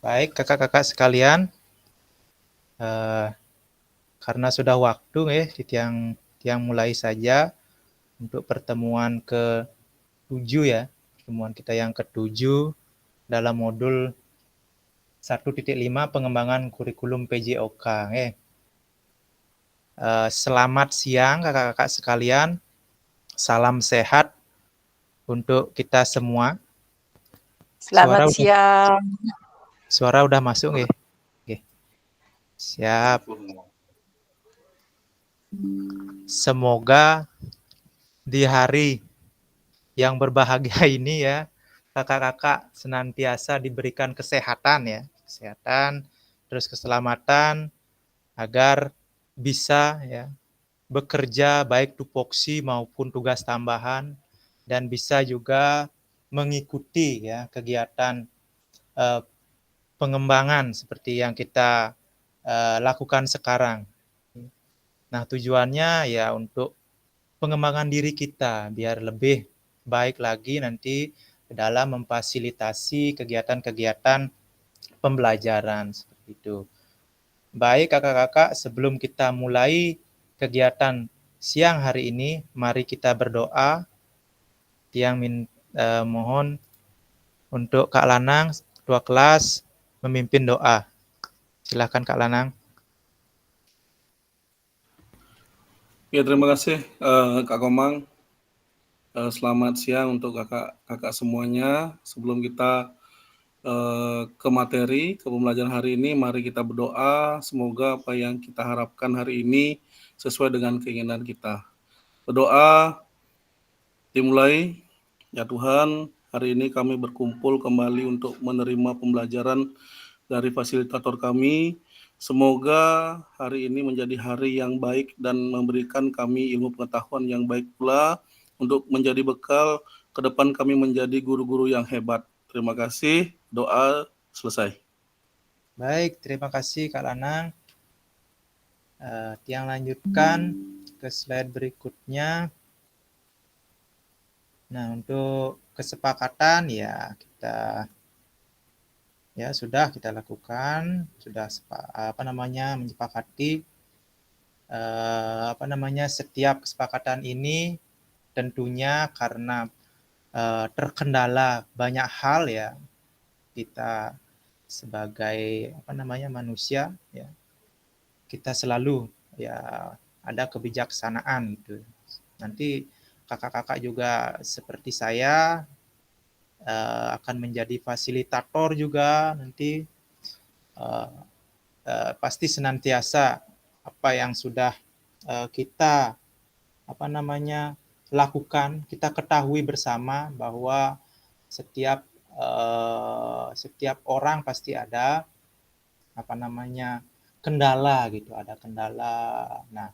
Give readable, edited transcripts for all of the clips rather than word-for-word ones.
Baik, kakak-kakak sekalian, eh, karena sudah waktu di tiang mulai saja untuk pertemuan ke-7 ya, pertemuan kita yang ke-7 dalam modul 1.5 pengembangan kurikulum PJOK. Selamat siang kakak-kakak sekalian, salam sehat untuk kita semua. Selamat siang. Suara udah masuk nggih? Nggih. Siap. Semoga di hari yang berbahagia ini ya, kakak-kakak senantiasa diberikan kesehatan, terus keselamatan agar bisa ya bekerja baik tupoksi maupun tugas tambahan dan bisa juga mengikuti ya kegiatan eh, pengembangan seperti yang kita lakukan sekarang. Nah, tujuannya ya untuk pengembangan diri kita biar lebih baik lagi nanti dalam memfasilitasi kegiatan-kegiatan pembelajaran seperti itu. Baik kakak-kakak, sebelum kita mulai kegiatan siang hari ini, mari kita berdoa. Mohon untuk Kak Lanang, ketua kelas, memimpin doa. Silakan Kak Lanang. Ya, terima kasih Kak Komang. Selamat siang untuk kakak-kakak semuanya. Sebelum kita ke materi, ke pembelajaran hari ini, mari kita berdoa. Semoga apa yang kita harapkan hari ini sesuai dengan keinginan kita. Berdoa dimulai. Ya Tuhan, hari ini kami berkumpul kembali untuk menerima pembelajaran dari fasilitator kami. Semoga hari ini menjadi hari yang baik dan memberikan kami ilmu pengetahuan yang baik pula untuk menjadi bekal ke depan kami menjadi guru-guru yang hebat. Terima kasih. Doa selesai. Baik, terima kasih Kak Lanang. Tiang lanjutkan ke slide berikutnya. Nah, untuk kesepakatan ya sudah kita lakukan, sudah menyepakati setiap kesepakatan ini tentunya karena terkendala banyak hal ya, kita sebagai manusia ya, kita selalu ya ada kebijaksanaan gitu. Nanti kakak-kakak juga seperti saya akan menjadi fasilitator juga nanti, pasti senantiasa apa yang sudah kita lakukan, kita ketahui bersama bahwa setiap orang pasti ada kendala gitu, ada kendala. Nah,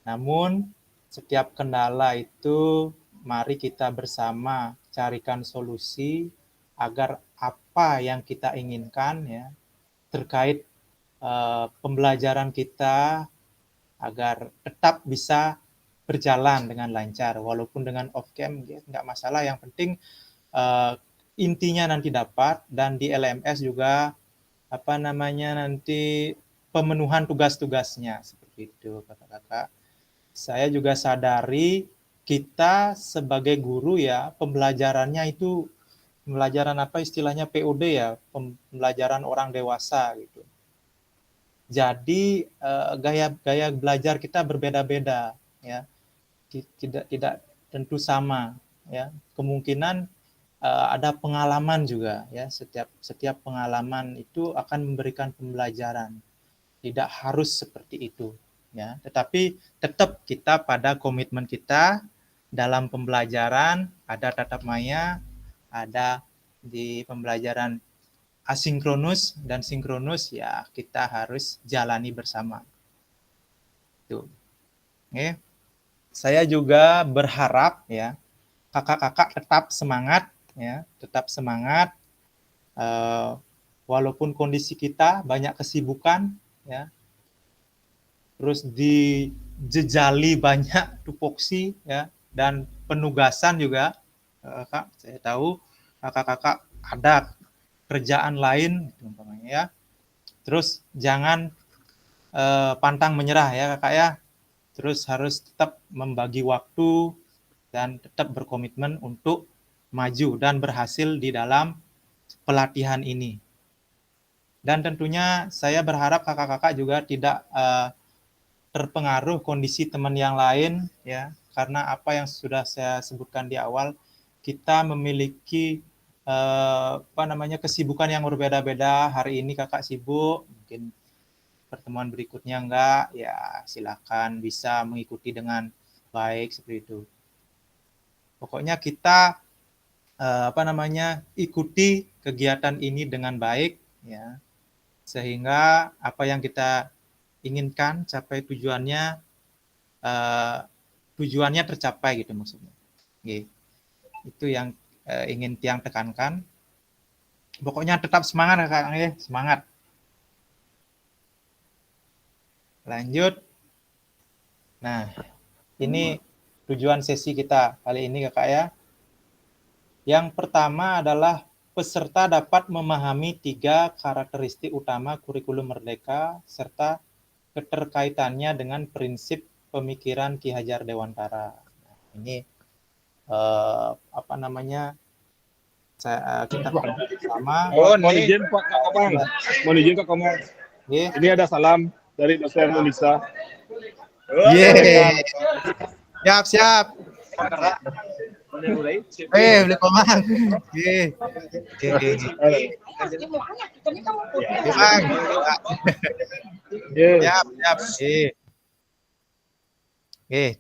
namun setiap kendala itu mari kita bersama carikan solusi agar apa yang kita inginkan ya terkait pembelajaran kita agar tetap bisa berjalan dengan lancar walaupun dengan off cam ya, nggak masalah, yang penting intinya nanti dapat. Dan di LMS juga nanti pemenuhan tugas-tugasnya seperti itu kakak-kakak. Saya juga sadari kita sebagai guru ya pembelajarannya itu pembelajaran istilahnya POD ya, pembelajaran orang dewasa gitu. Jadi gaya belajar kita berbeda-beda ya, tidak tentu sama ya. Kemungkinan ada pengalaman juga ya, setiap pengalaman itu akan memberikan pembelajaran. Tidak harus seperti itu ya, tetapi tetap kita pada komitmen kita dalam pembelajaran, ada tatap maya, ada di pembelajaran asinkronus dan sinkronus ya, kita harus jalani bersama. Tuh. Oke. Saya juga berharap ya kakak-kakak tetap semangat ya, tetap semangat walaupun kondisi kita banyak kesibukan ya. Terus dijejali banyak tupoksi ya dan penugasan juga. Kak, saya tahu kakak-kakak ada pekerjaan lain, umpamanya ya. Terus jangan pantang menyerah ya kakak ya. Terus harus tetap membagi waktu dan tetap berkomitmen untuk maju dan berhasil di dalam pelatihan ini. Dan tentunya saya berharap kakak-kakak juga tidak terpengaruh kondisi teman yang lain ya, karena apa yang sudah saya sebutkan di awal, kita memiliki kesibukan yang berbeda-beda. Hari ini kakak sibuk, mungkin pertemuan berikutnya enggak, ya silakan bisa mengikuti dengan baik seperti itu. Pokoknya kita ikuti kegiatan ini dengan baik ya, sehingga apa yang kita inginkan capai tujuannya tercapai gitu maksudnya. Oke. Itu yang ingin Tiang tekankan. Pokoknya tetap semangat kakak ya, semangat. Lanjut. Nah, ini tujuan sesi kita kali ini kakak ya. Yang pertama adalah peserta dapat memahami 3 karakteristik utama kurikulum Merdeka serta keterkaitannya dengan prinsip pemikiran Ki Hajar Dewantara. Nah, ini kita bersama. Mohon izin Pak Kak Komang. Mohon izin Kak Komang. Ini ada salam dari dosen Unisa. Siap. Boleh Komang. Siap.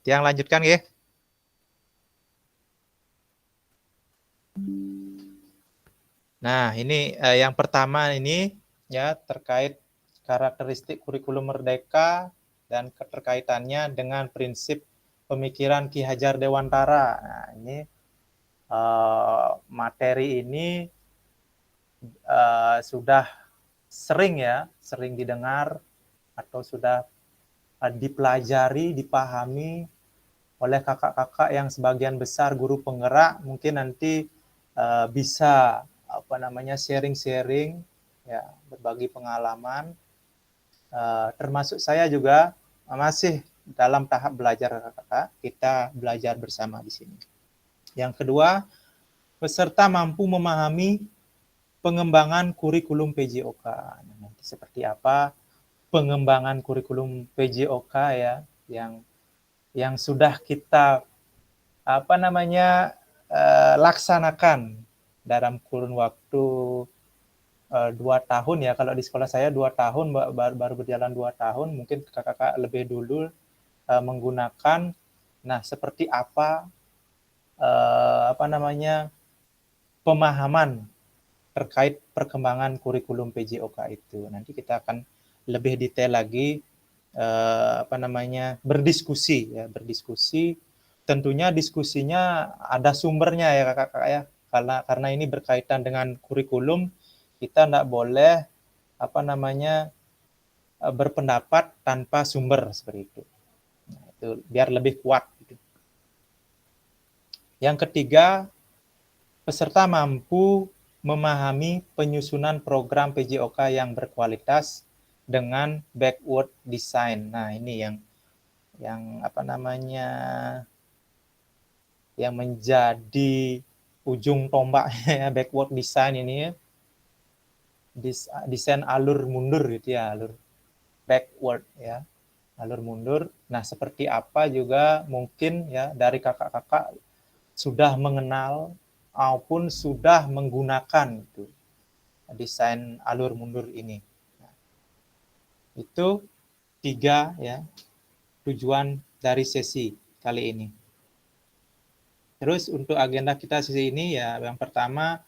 Tiang lanjutkan ya. Nah, ini yang pertama ini ya terkait karakteristik kurikulum Merdeka dan keterkaitannya dengan prinsip pemikiran Ki Hajar Dewantara. Nah, ini materi ini sudah sering didengar atau sudah dipelajari, dipahami oleh kakak-kakak yang sebagian besar guru penggerak. Mungkin nanti bisa sharing-sharing ya, berbagi pengalaman. Termasuk saya juga masih dalam tahap belajar kakak-kakak. Kita belajar bersama di sini. Yang kedua, peserta mampu memahami pengembangan kurikulum PJOK. Nah, nanti seperti apa pengembangan kurikulum PJOK ya, yang sudah kita laksanakan dalam kurun waktu 2 tahun ya. Kalau di sekolah saya 2 tahun, baru berjalan 2 tahun, mungkin kakak-kakak lebih dulu menggunakan. Nah, seperti apa pemahaman terkait perkembangan kurikulum PJOK itu. Nanti kita akan lebih detail lagi berdiskusi. Tentunya diskusinya ada sumbernya ya kakak-kakak ya. Karena ini berkaitan dengan kurikulum, kita tidak boleh berpendapat tanpa sumber seperti itu. Nah, itu biar lebih kuat gitu. Yang ketiga, peserta mampu memahami penyusunan program PJOK yang berkualitas dengan backward design. Nah, ini yang menjadi ujung tombaknya ya, backward design ini ya. Desain alur mundur gitu ya, alur backward ya, alur mundur. Nah, seperti apa juga mungkin ya dari kakak-kakak sudah mengenal maupun sudah menggunakan itu desain alur mundur ini. Nah, itu 3 ya tujuan dari sesi kali ini. Terus untuk agenda kita sesi ini ya, yang pertama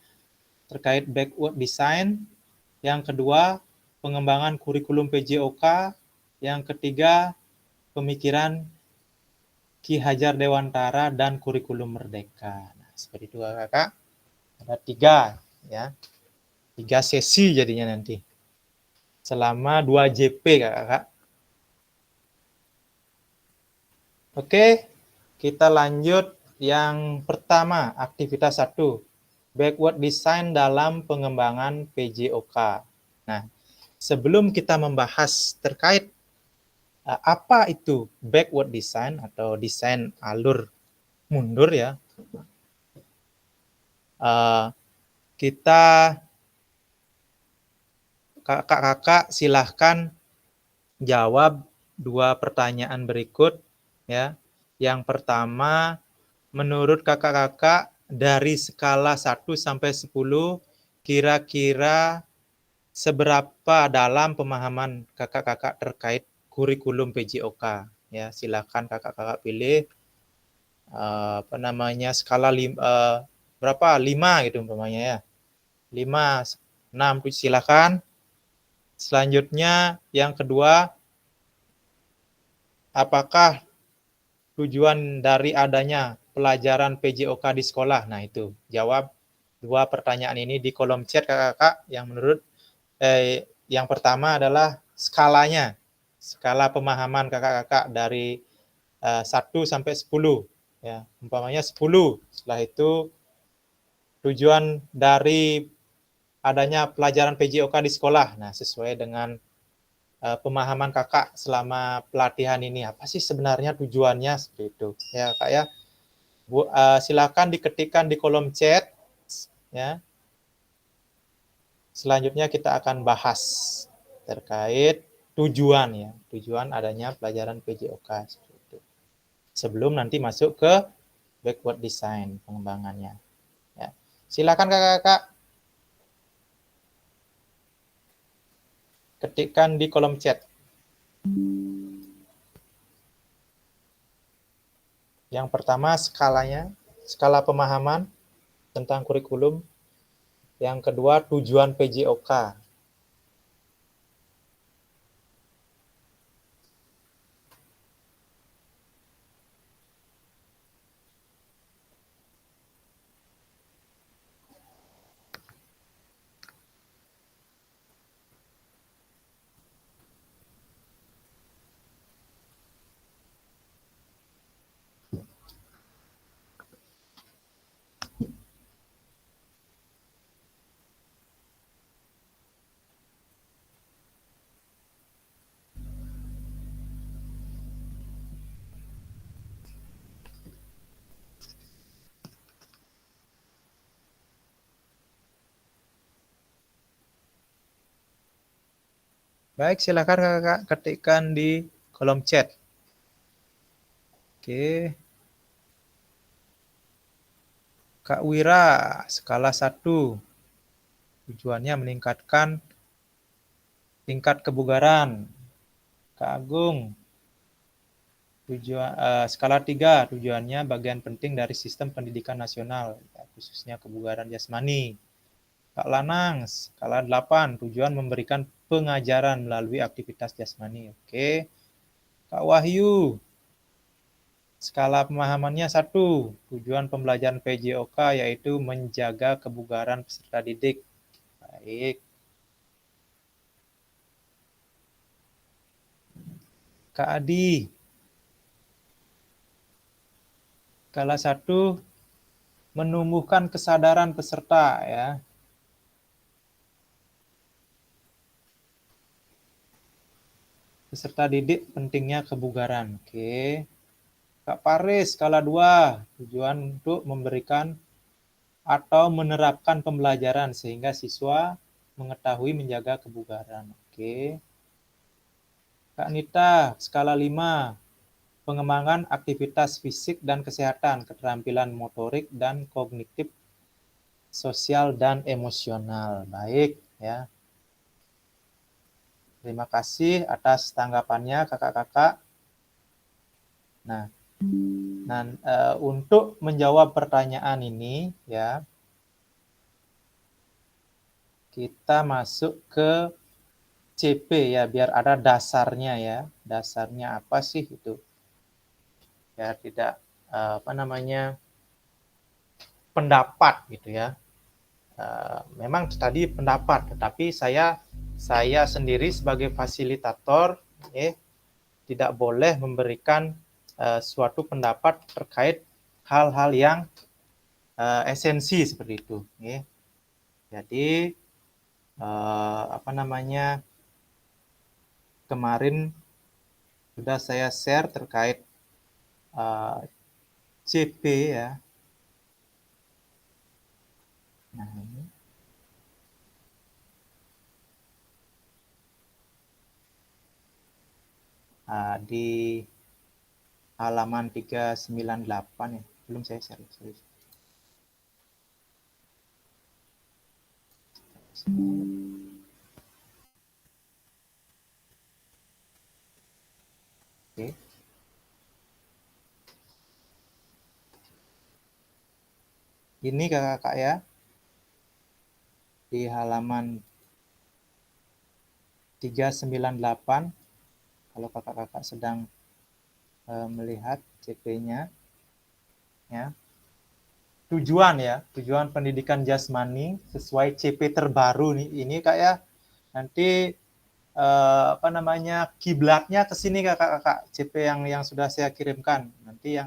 terkait backward design, yang kedua pengembangan kurikulum PJOK, yang ketiga pemikiran Ki Hajar Dewantara dan kurikulum Merdeka. Nah, seperti itu kakak. Ada 3 ya. 3 sesi jadinya nanti. Selama 2 JP kakak. Oke, kita lanjut yang pertama, aktivitas 1. backward design dalam pengembangan PJOK. Nah, sebelum kita membahas terkait apa itu backward design atau desain alur mundur ya, kita kakak-kakak silahkan jawab 2 pertanyaan berikut ya. Yang pertama, menurut kakak-kakak dari skala 1 sampai 10 kira-kira seberapa dalam pemahaman kakak-kakak terkait kurikulum PJOK ya. Silakan kakak-kakak pilih skala berapa? 5 gitu umpamanya ya. 5, 6 silakan. Selanjutnya yang kedua, apakah tujuan dari adanya pelajaran PJOK di sekolah? Nah, itu jawab 2 pertanyaan ini di kolom chat kakak-kakak. Yang menurut yang pertama adalah skalanya, skala pemahaman kakak-kakak dari 1 sampai 10 ya. Umpamanya 10. Setelah itu tujuan dari adanya pelajaran PJOK di sekolah. Nah, sesuai dengan pemahaman kakak selama pelatihan ini, apa sih sebenarnya tujuannya seperti itu ya kak ya. Silakan diketikkan di kolom chat ya. Selanjutnya kita akan bahas terkait tujuan ya, tujuan adanya pelajaran PJOK seperti itu. Sebelum nanti masuk ke backward design pengembangannya ya. Silakan kakak-kakak ketikkan di kolom chat. Yang pertama skalanya, skala pemahaman tentang kurikulum. Yang kedua tujuan PJOK. Baik, silakan kakak ketikkan di kolom chat. Oke. Kak Wira, skala 1. Tujuannya meningkatkan tingkat kebugaran. Kak Agung, skala 3. Tujuannya bagian penting dari sistem pendidikan nasional, khususnya kebugaran jasmani. Kak Lanang, skala 8. Tujuan memberikan pengajaran melalui aktivitas jasmani. Oke. Kak Wahyu, skala pemahamannya 1. Tujuan pembelajaran PJOK yaitu menjaga kebugaran peserta didik. Baik. Kak Adi, skala 1. Menumbuhkan kesadaran peserta ya. Peserta didik pentingnya kebugaran. Oke. Kak Paris, skala 2. Tujuan untuk memberikan atau menerapkan pembelajaran sehingga siswa mengetahui menjaga kebugaran. Oke. Kak Nita, skala 5. Pengembangan aktivitas fisik dan kesehatan, keterampilan motorik dan kognitif, sosial dan emosional. Baik ya. Terima kasih atas tanggapannya kakak-kakak. Nah, untuk menjawab pertanyaan ini ya, kita masuk ke CP ya, biar ada dasarnya ya. Dasarnya apa sih itu? Ya tidak pendapat gitu ya. Memang tadi pendapat, tetapi saya sendiri sebagai fasilitator tidak boleh memberikan suatu pendapat terkait hal-hal yang esensi seperti itu. Ya. Jadi kemarin sudah saya share terkait CP ya. Nah, ini. Di halaman 398 ya. Belum saya share. Sorry. Oke. Ini kakak-kakak ya. Di halaman 398 kalau kakak-kakak sedang melihat CP-nya ya. Tujuan pendidikan jasmani sesuai CP terbaru nih. Ini Kak ya. Nanti kiblatnya ke sini kakak-kakak, CP yang sudah saya kirimkan. Nanti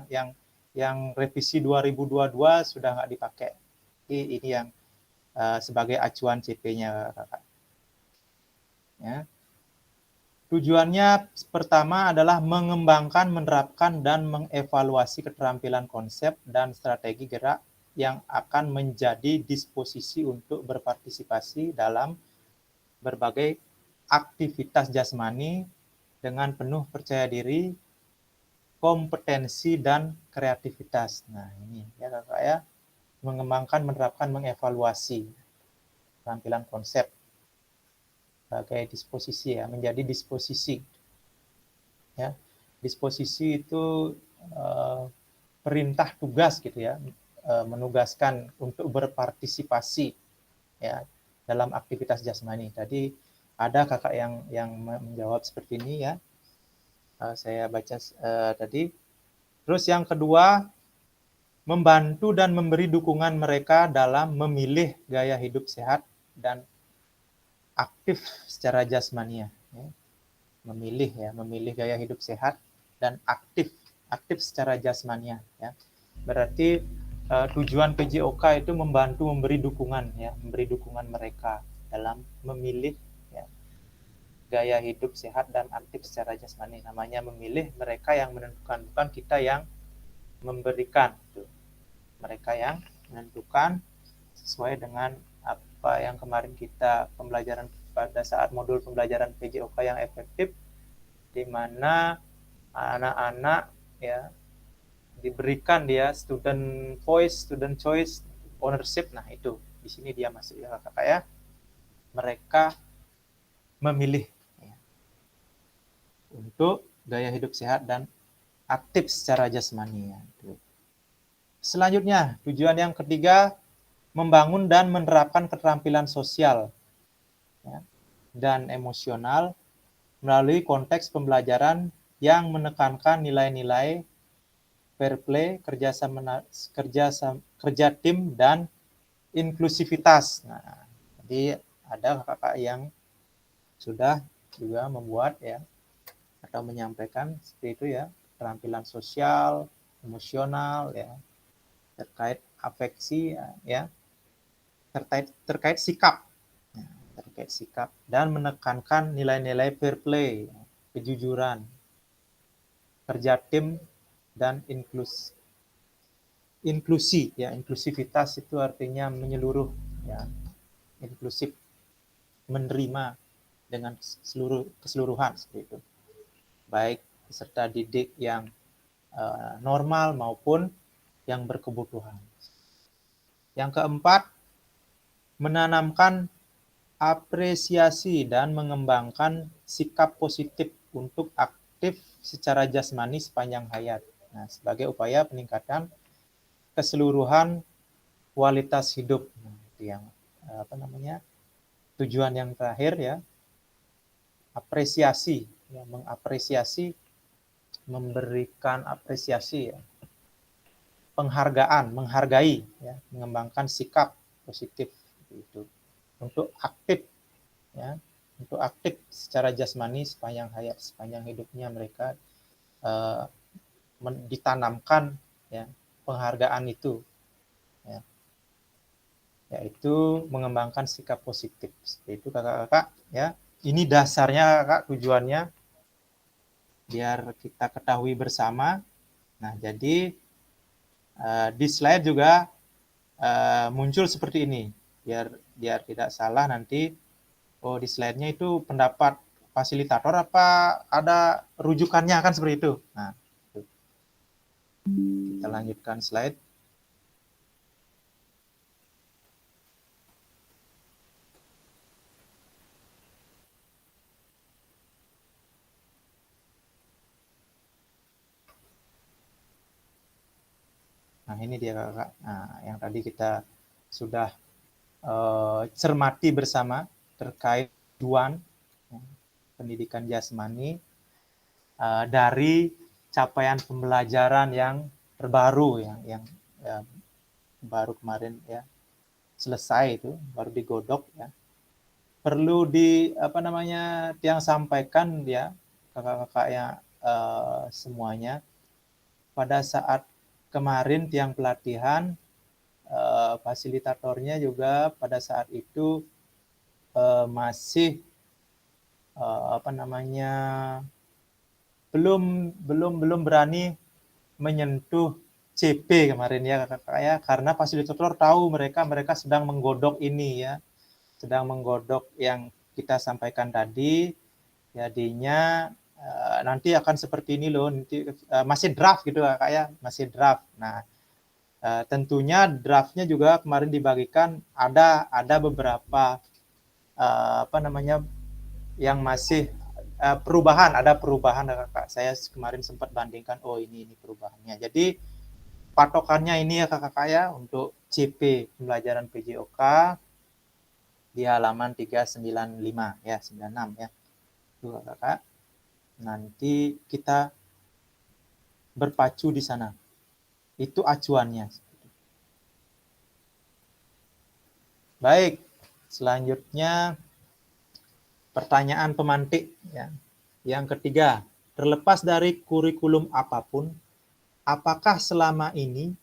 yang revisi 2022 sudah nggak dipakai. Ini yang sebagai acuan CP-nya kakak. Ya. Tujuannya pertama adalah mengembangkan, menerapkan, dan mengevaluasi keterampilan konsep dan strategi gerak yang akan menjadi disposisi untuk berpartisipasi dalam berbagai aktivitas jasmani dengan penuh percaya diri, kompetensi, dan kreativitas. Nah ini ya kakak ya, mengembangkan, menerapkan, mengevaluasi keterampilan konsep sebagai disposisi ya, menjadi disposisi ya. Disposisi itu perintah tugas gitu ya, menugaskan untuk berpartisipasi ya dalam aktivitas jasmani. Tadi ada kakak yang menjawab seperti ini ya, saya baca tadi. Terus yang kedua, membantu dan memberi dukungan mereka dalam memilih gaya hidup sehat dan aktif secara jasmania. Ya. Memilih gaya hidup sehat dan aktif secara jasmania. Ya. Berarti tujuan PJOK itu membantu, memberi dukungan ya, memberi dukungan mereka dalam memilih ya, gaya hidup sehat dan aktif secara jasmani. Namanya memilih, mereka yang menentukan, bukan kita yang memberikan. Mereka yang menentukan sesuai dengan apa yang kemarin kita pembelajaran pada saat modul pembelajaran PJOK yang efektif, di mana anak-anak ya diberikan dia student voice, student choice, ownership. Nah itu di sini dia masuk ya kakak ya. Mereka memilih ya, untuk gaya hidup sehat dan aktif secara jasmani ya. Selanjutnya tujuan yang ketiga, membangun dan menerapkan keterampilan sosial ya, dan emosional melalui konteks pembelajaran yang menekankan nilai-nilai fair play, kerja tim, dan inklusivitas. Nah, jadi ada kakak yang sudah juga membuat ya atau menyampaikan seperti itu ya, keterampilan sosial, emosional ya, terkait afeksi ya, terkait sikap. Ya, terkait sikap dan menekankan nilai-nilai fair play, kejujuran, kerja tim, dan inklusi ya. Inklusivitas itu artinya menyeluruh ya, inklusif, menerima dengan keseluruhan seperti itu, baik peserta didik yang normal maupun yang berkebutuhan. Yang keempat, menanamkan apresiasi dan mengembangkan sikap positif untuk aktif secara jasmani sepanjang hayat. Nah, sebagai upaya peningkatan keseluruhan kualitas hidup. Nah, itu yang tujuan yang terakhir ya, apresiasi ya, mengapresiasi, memberikan apresiasi ya, penghargaan, menghargai ya, mengembangkan sikap positif itu untuk aktif ya, untuk aktif secara jasmani sepanjang hayat, sepanjang hidupnya mereka ditanamkan ya penghargaan itu ya, yaitu mengembangkan sikap positif. Seperti itu kakak-kakak ya. Ini dasarnya kakak, tujuannya biar kita ketahui bersama. Nah, jadi di slide juga muncul seperti ini, biar tidak salah nanti. Oh, di slide-nya itu pendapat fasilitator apa ada rujukannya, kan seperti itu. Nah, kita lanjutkan slide. Nah, ini dia kakak. Nah, yang tadi kita sudah cermati bersama terkait tujuan pendidikan jasmani dari capaian pembelajaran yang terbaru, yang baru kemarin ya selesai, itu baru digodok ya. Perlu Tiang sampaikan ya kakak-kakak ya, semuanya, pada saat kemarin Tiang pelatihan, fasilitatornya juga pada saat itu masih belum berani menyentuh CP kemarin ya kakak ya, karena fasilitator tahu mereka sedang menggodok ini ya, sedang menggodok yang kita sampaikan tadi. Jadinya nanti akan seperti ini loh, nanti masih draft gitu kakak ya, masih draft. Nah, tentunya draftnya juga kemarin dibagikan ada beberapa yang masih ada perubahan kakak. Saya kemarin sempat bandingkan, oh ini perubahannya. Jadi patokannya ini ya kakak ya, untuk CP pembelajaran PJOK di halaman 395 ya, 96 ya. Itu kakak. Nanti kita berpacu di sana. Itu acuannya. Baik, selanjutnya pertanyaan pemantik ya. Yang ketiga, terlepas dari kurikulum apapun, apakah selama ini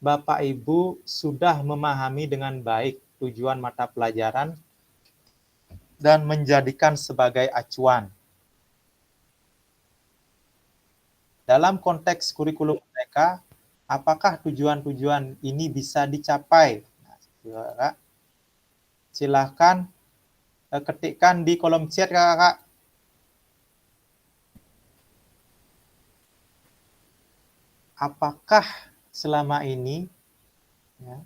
Bapak Ibu sudah memahami dengan baik tujuan mata pelajaran dan menjadikan sebagai acuan? Dalam konteks kurikulum mereka, apakah tujuan-tujuan ini bisa dicapai? Nah, silahkan ketikkan di kolom chat kakak. Apakah selama ini ya,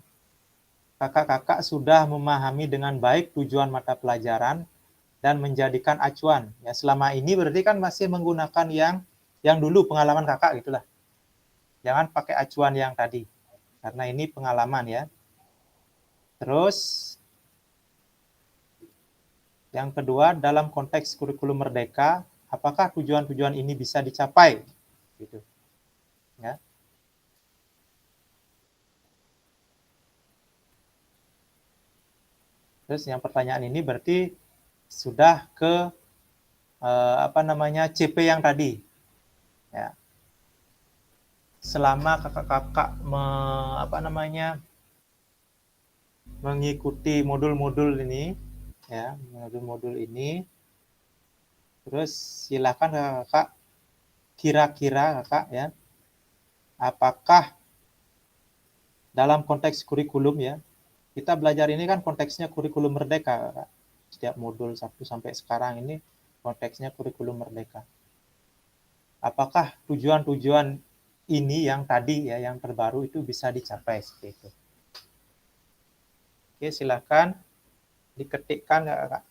kakak-kakak sudah memahami dengan baik tujuan mata pelajaran dan menjadikan acuan? Ya, selama ini berarti kan masih menggunakan yang dulu pengalaman kakak gitulah. Jangan pakai acuan yang tadi, karena ini pengalaman ya. Terus yang kedua, dalam konteks kurikulum merdeka, apakah tujuan-tujuan ini bisa dicapai? Gitu. Ya. Terus yang pertanyaan ini berarti sudah ke CP yang tadi. Ya. Selama kakak-kakak mengikuti modul-modul ini ya, modul-modul ini, terus silakan kakak kira-kira kakak ya, apakah dalam konteks kurikulum ya, kita belajar ini kan konteksnya kurikulum merdeka kakak. Setiap modul 1 sampai sekarang ini konteksnya kurikulum merdeka. Apakah tujuan-tujuan ini yang tadi ya, yang terbaru itu bisa dicapai seperti itu? Oke, silakan diketikkan kakak.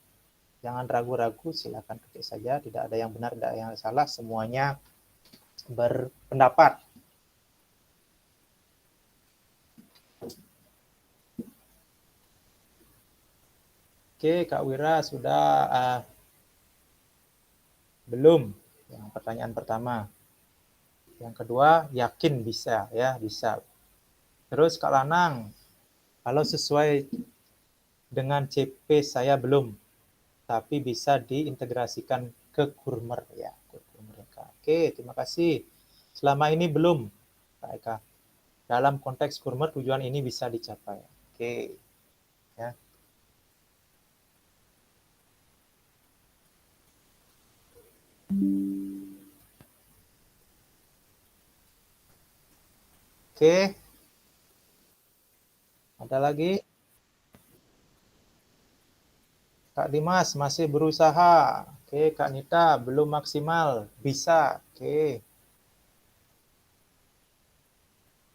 Jangan ragu-ragu, silakan ketik saja. Tidak ada yang benar, tidak ada yang salah. Semuanya berpendapat. Oke, Kak Wira sudah belum? Yang pertanyaan pertama. Yang kedua, yakin bisa ya, bisa. Terus Kak Lanang, kalau sesuai dengan CP saya belum, tapi bisa diintegrasikan ke Kurmer ya, Kurmer. Oke, terima kasih. Selama ini belum, Kak Eka. Dalam konteks Kurmer tujuan ini bisa dicapai. Oke. Ya. Oke. Ada lagi? Kak Dimas masih berusaha. Oke, Kak Nita belum maksimal. Bisa. Oke.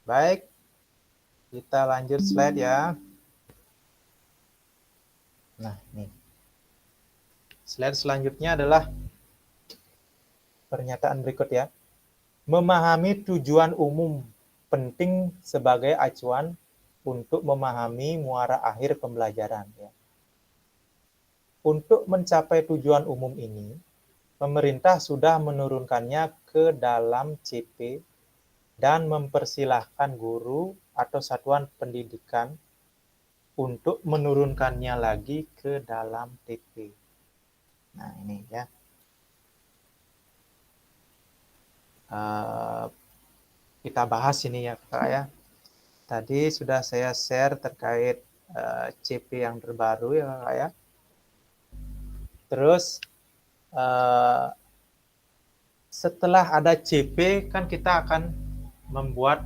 Baik. Kita lanjut slide ya. Nah, nih. Slide selanjutnya adalah pernyataan berikut ya. Memahami tujuan umum penting sebagai acuan untuk memahami muara akhir pembelajaran. Ya. Untuk mencapai tujuan umum ini, pemerintah sudah menurunkannya ke dalam CP dan mempersilahkan guru atau satuan pendidikan untuk menurunkannya lagi ke dalam TP. Nah, ini ya. Kita bahas ini ya, Kak ya. Tadi sudah saya share terkait CP yang terbaru ya, Kak ya. Terus setelah ada CP kan kita akan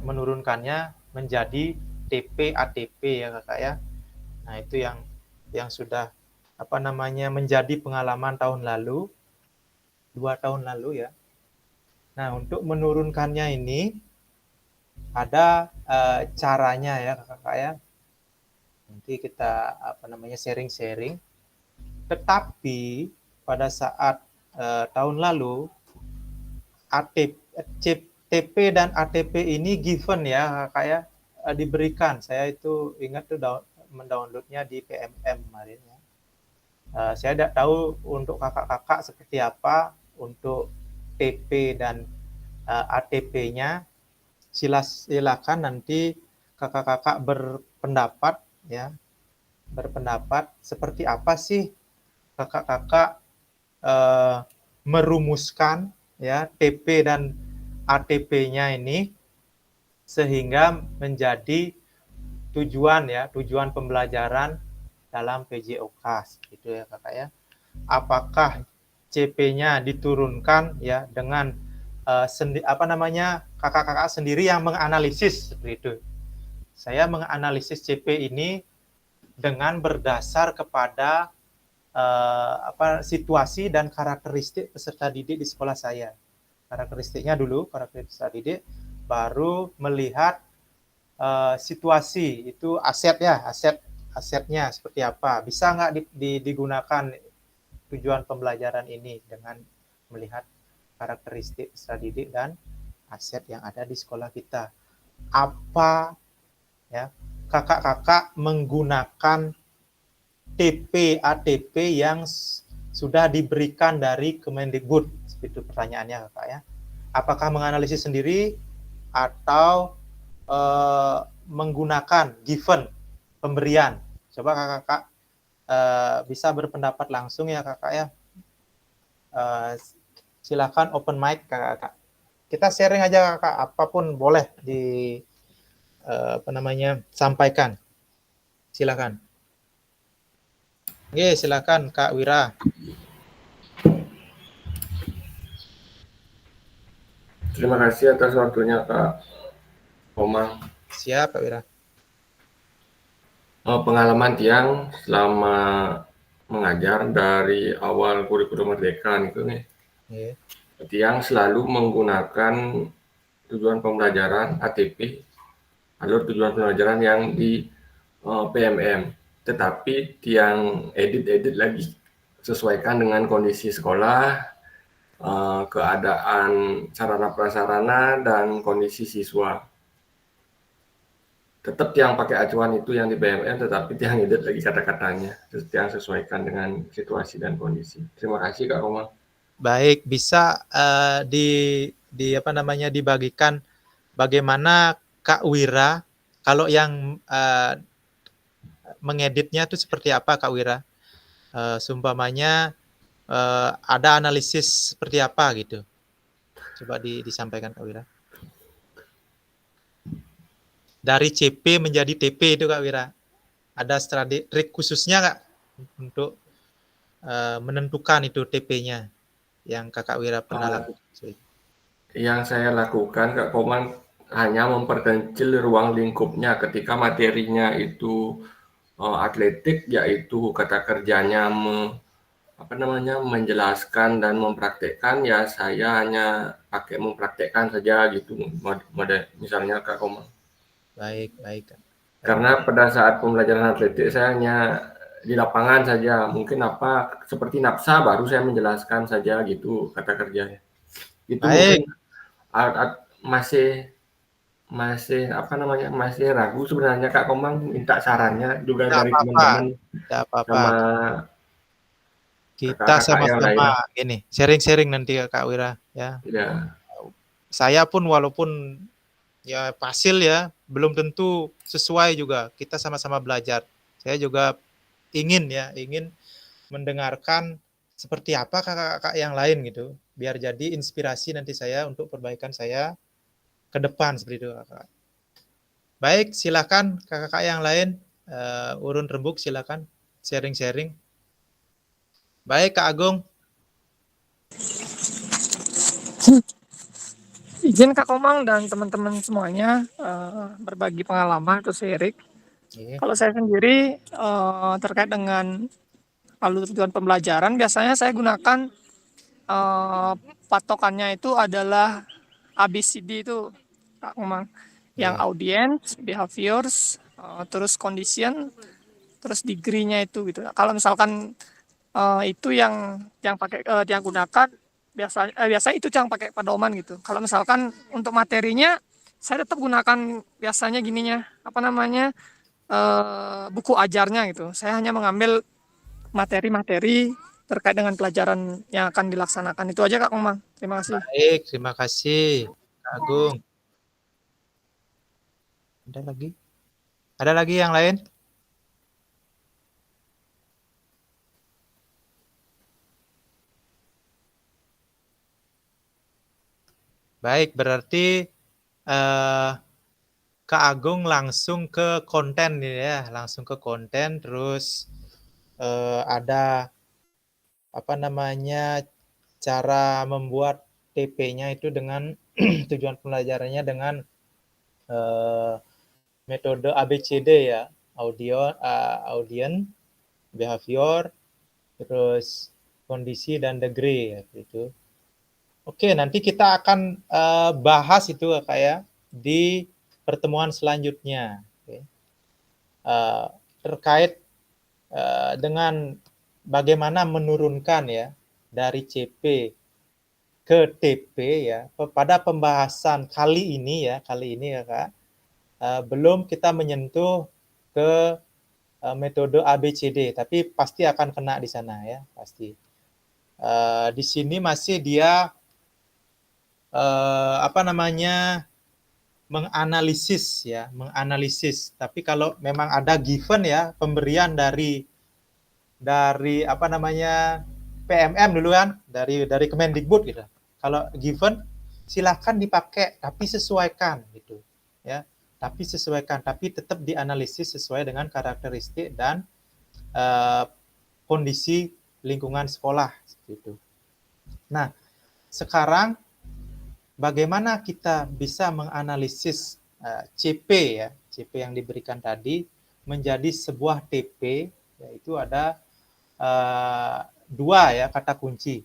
menurunkannya menjadi TP ATP ya Kakak ya. Nah, itu yang sudah menjadi pengalaman tahun lalu, 2 tahun lalu ya. Nah, untuk menurunkannya ini ada caranya ya Kakak ya. Nanti kita sharing-sharing. Tetapi pada saat tahun lalu TP dan ATP ini given ya Kakak ya, diberikan. Saya itu ingat tuh mendownloadnya di PMM kemarin ya. Saya tidak tahu untuk kakak-kakak seperti apa untuk TP dan ATP-nya. Silakan nanti kakak-kakak berpendapat ya. Berpendapat seperti apa sih kakak-kakak merumuskan ya TP dan ATP-nya ini sehingga menjadi tujuan pembelajaran dalam PJOK gitu ya Kakak ya. Apakah CP-nya diturunkan ya dengan kakak-kakak sendiri yang menganalisis seperti itu. Saya menganalisis CP ini dengan berdasar kepada situasi dan karakteristik peserta didik di sekolah saya. Karakteristiknya dulu, karakteristik peserta didik, baru melihat situasi itu asetnya seperti apa, bisa nggak digunakan tujuan pembelajaran ini dengan melihat karakteristik peserta didik dan aset yang ada di sekolah kita. Apa ya kakak-kakak menggunakan TP ATP yang sudah diberikan dari Kemendikbud? Itu pertanyaannya Kakak ya. Apakah menganalisis sendiri atau menggunakan given pemberian? Coba kakak-kakak bisa berpendapat langsung ya Kakak ya. Silakan open mic Kakak. Kita sharing aja Kakak, apapun boleh sampaikan. Silakan. Oke, silakan Kak Wira. Terima kasih atas waktunya Kak Komang. Siap Kak Wira. Pengalaman Tiang selama mengajar dari awal kurikulum Merdeka itu nih. Yeah. Tiang selalu menggunakan tujuan pembelajaran ATP, alur tujuan pembelajaran yang di PMM. Tetapi Tiang edit lagi, sesuaikan dengan kondisi sekolah, keadaan sarana prasarana dan kondisi siswa. Tetap Tiang pakai acuan itu yang di PMM, tetapi Tiang edit lagi kata-katanya, terus Tiang sesuaikan dengan situasi dan kondisi. Terima kasih Kak Komang. Baik, bisa dibagikan bagaimana Kak Wira kalau yang mengeditnya itu seperti apa Kak Wira? Seumpamanya ada analisis seperti apa gitu. Coba disampaikan Kak Wira. Dari CP menjadi TP itu Kak Wira. Ada strategi trik khususnya nggak untuk menentukan itu TP-nya yang Kakak Wira pernah lakukan? Yang saya lakukan, Kak Komang, hanya memperkecil ruang lingkupnya ketika materinya itu atletik, yaitu kata kerjanya menjelaskan dan mempraktekkan, ya saya hanya pakai mempraktekkan saja gitu, misalnya Kak Komang. Baik. Karena pada saat pembelajaran atletik saya hanya di lapangan saja, mungkin seperti napsa baru saya menjelaskan saja gitu kata kerjanya. Itu Baik. mungkin masih masih ragu sebenarnya Kak Komang, minta sarannya juga Tidak dari apa-apa. teman-teman sama Kita kakak-kakak yang lain. sama-sama gini, sharing-sharing nanti Kak Wira ya. Ya. Saya pun walaupun ya hasil ya belum tentu sesuai juga. Kita sama-sama belajar. Saya juga ingin mendengarkan seperti apa kakak-kakak yang lain gitu, biar jadi inspirasi nanti saya untuk perbaikan saya ke depan seperti itu kakak. Baik, silakan kakak-kakak yang lain, urun rembuk silakan sharing-sharing. Baik Kak Agung. Izin Kak Komang dan teman-teman semuanya berbagi pengalaman atau sharing. Kalau saya sendiri terkait dengan alur tujuan pembelajaran, biasanya saya gunakan patokannya itu adalah ABCD itu Kak Komang. Yang audience, behaviors, terus condition, terus degree-nya itu gitu. Kalau misalkan itu yang pakai yang gunakan biasa itu yang pakai pedoman gitu. Kalau misalkan untuk materinya saya tetap gunakan biasanya gininya buku ajarnya gitu. Saya hanya mengambil materi-materi terkait dengan pelajaran yang akan dilaksanakan. Itu aja Kak Komang. Terima kasih. Baik, terima kasih Kak Agung. Ada lagi yang lain? Baik, berarti Kak Agung langsung ke konten ya, langsung ke konten, terus ada cara membuat TP-nya itu dengan tujuan pembelajarannya dengan metode ABCD ya, audience, behavior, terus kondisi dan degree ya, itu. Oke, nanti kita akan bahas itu Kak ya di pertemuan selanjutnya. Oke. Terkait dengan bagaimana menurunkan ya dari CP ke TP ya. Pada pembahasan kali ini ya Kak, belum kita menyentuh ke metode ABCD, tapi pasti akan kena di sana ya, pasti. Di sini masih dia menganalisis. Tapi kalau memang ada given ya, pemberian dari PMM dulu kan, dari Kemendikbud gitu. Kalau given silahkan dipakai, tapi sesuaikan gitu ya. Tapi tetap dianalisis sesuai dengan karakteristik dan kondisi lingkungan sekolah gitu. Nah, sekarang bagaimana kita bisa menganalisis CP ya, CP yang diberikan tadi menjadi sebuah TP, yaitu ada dua ya kata kunci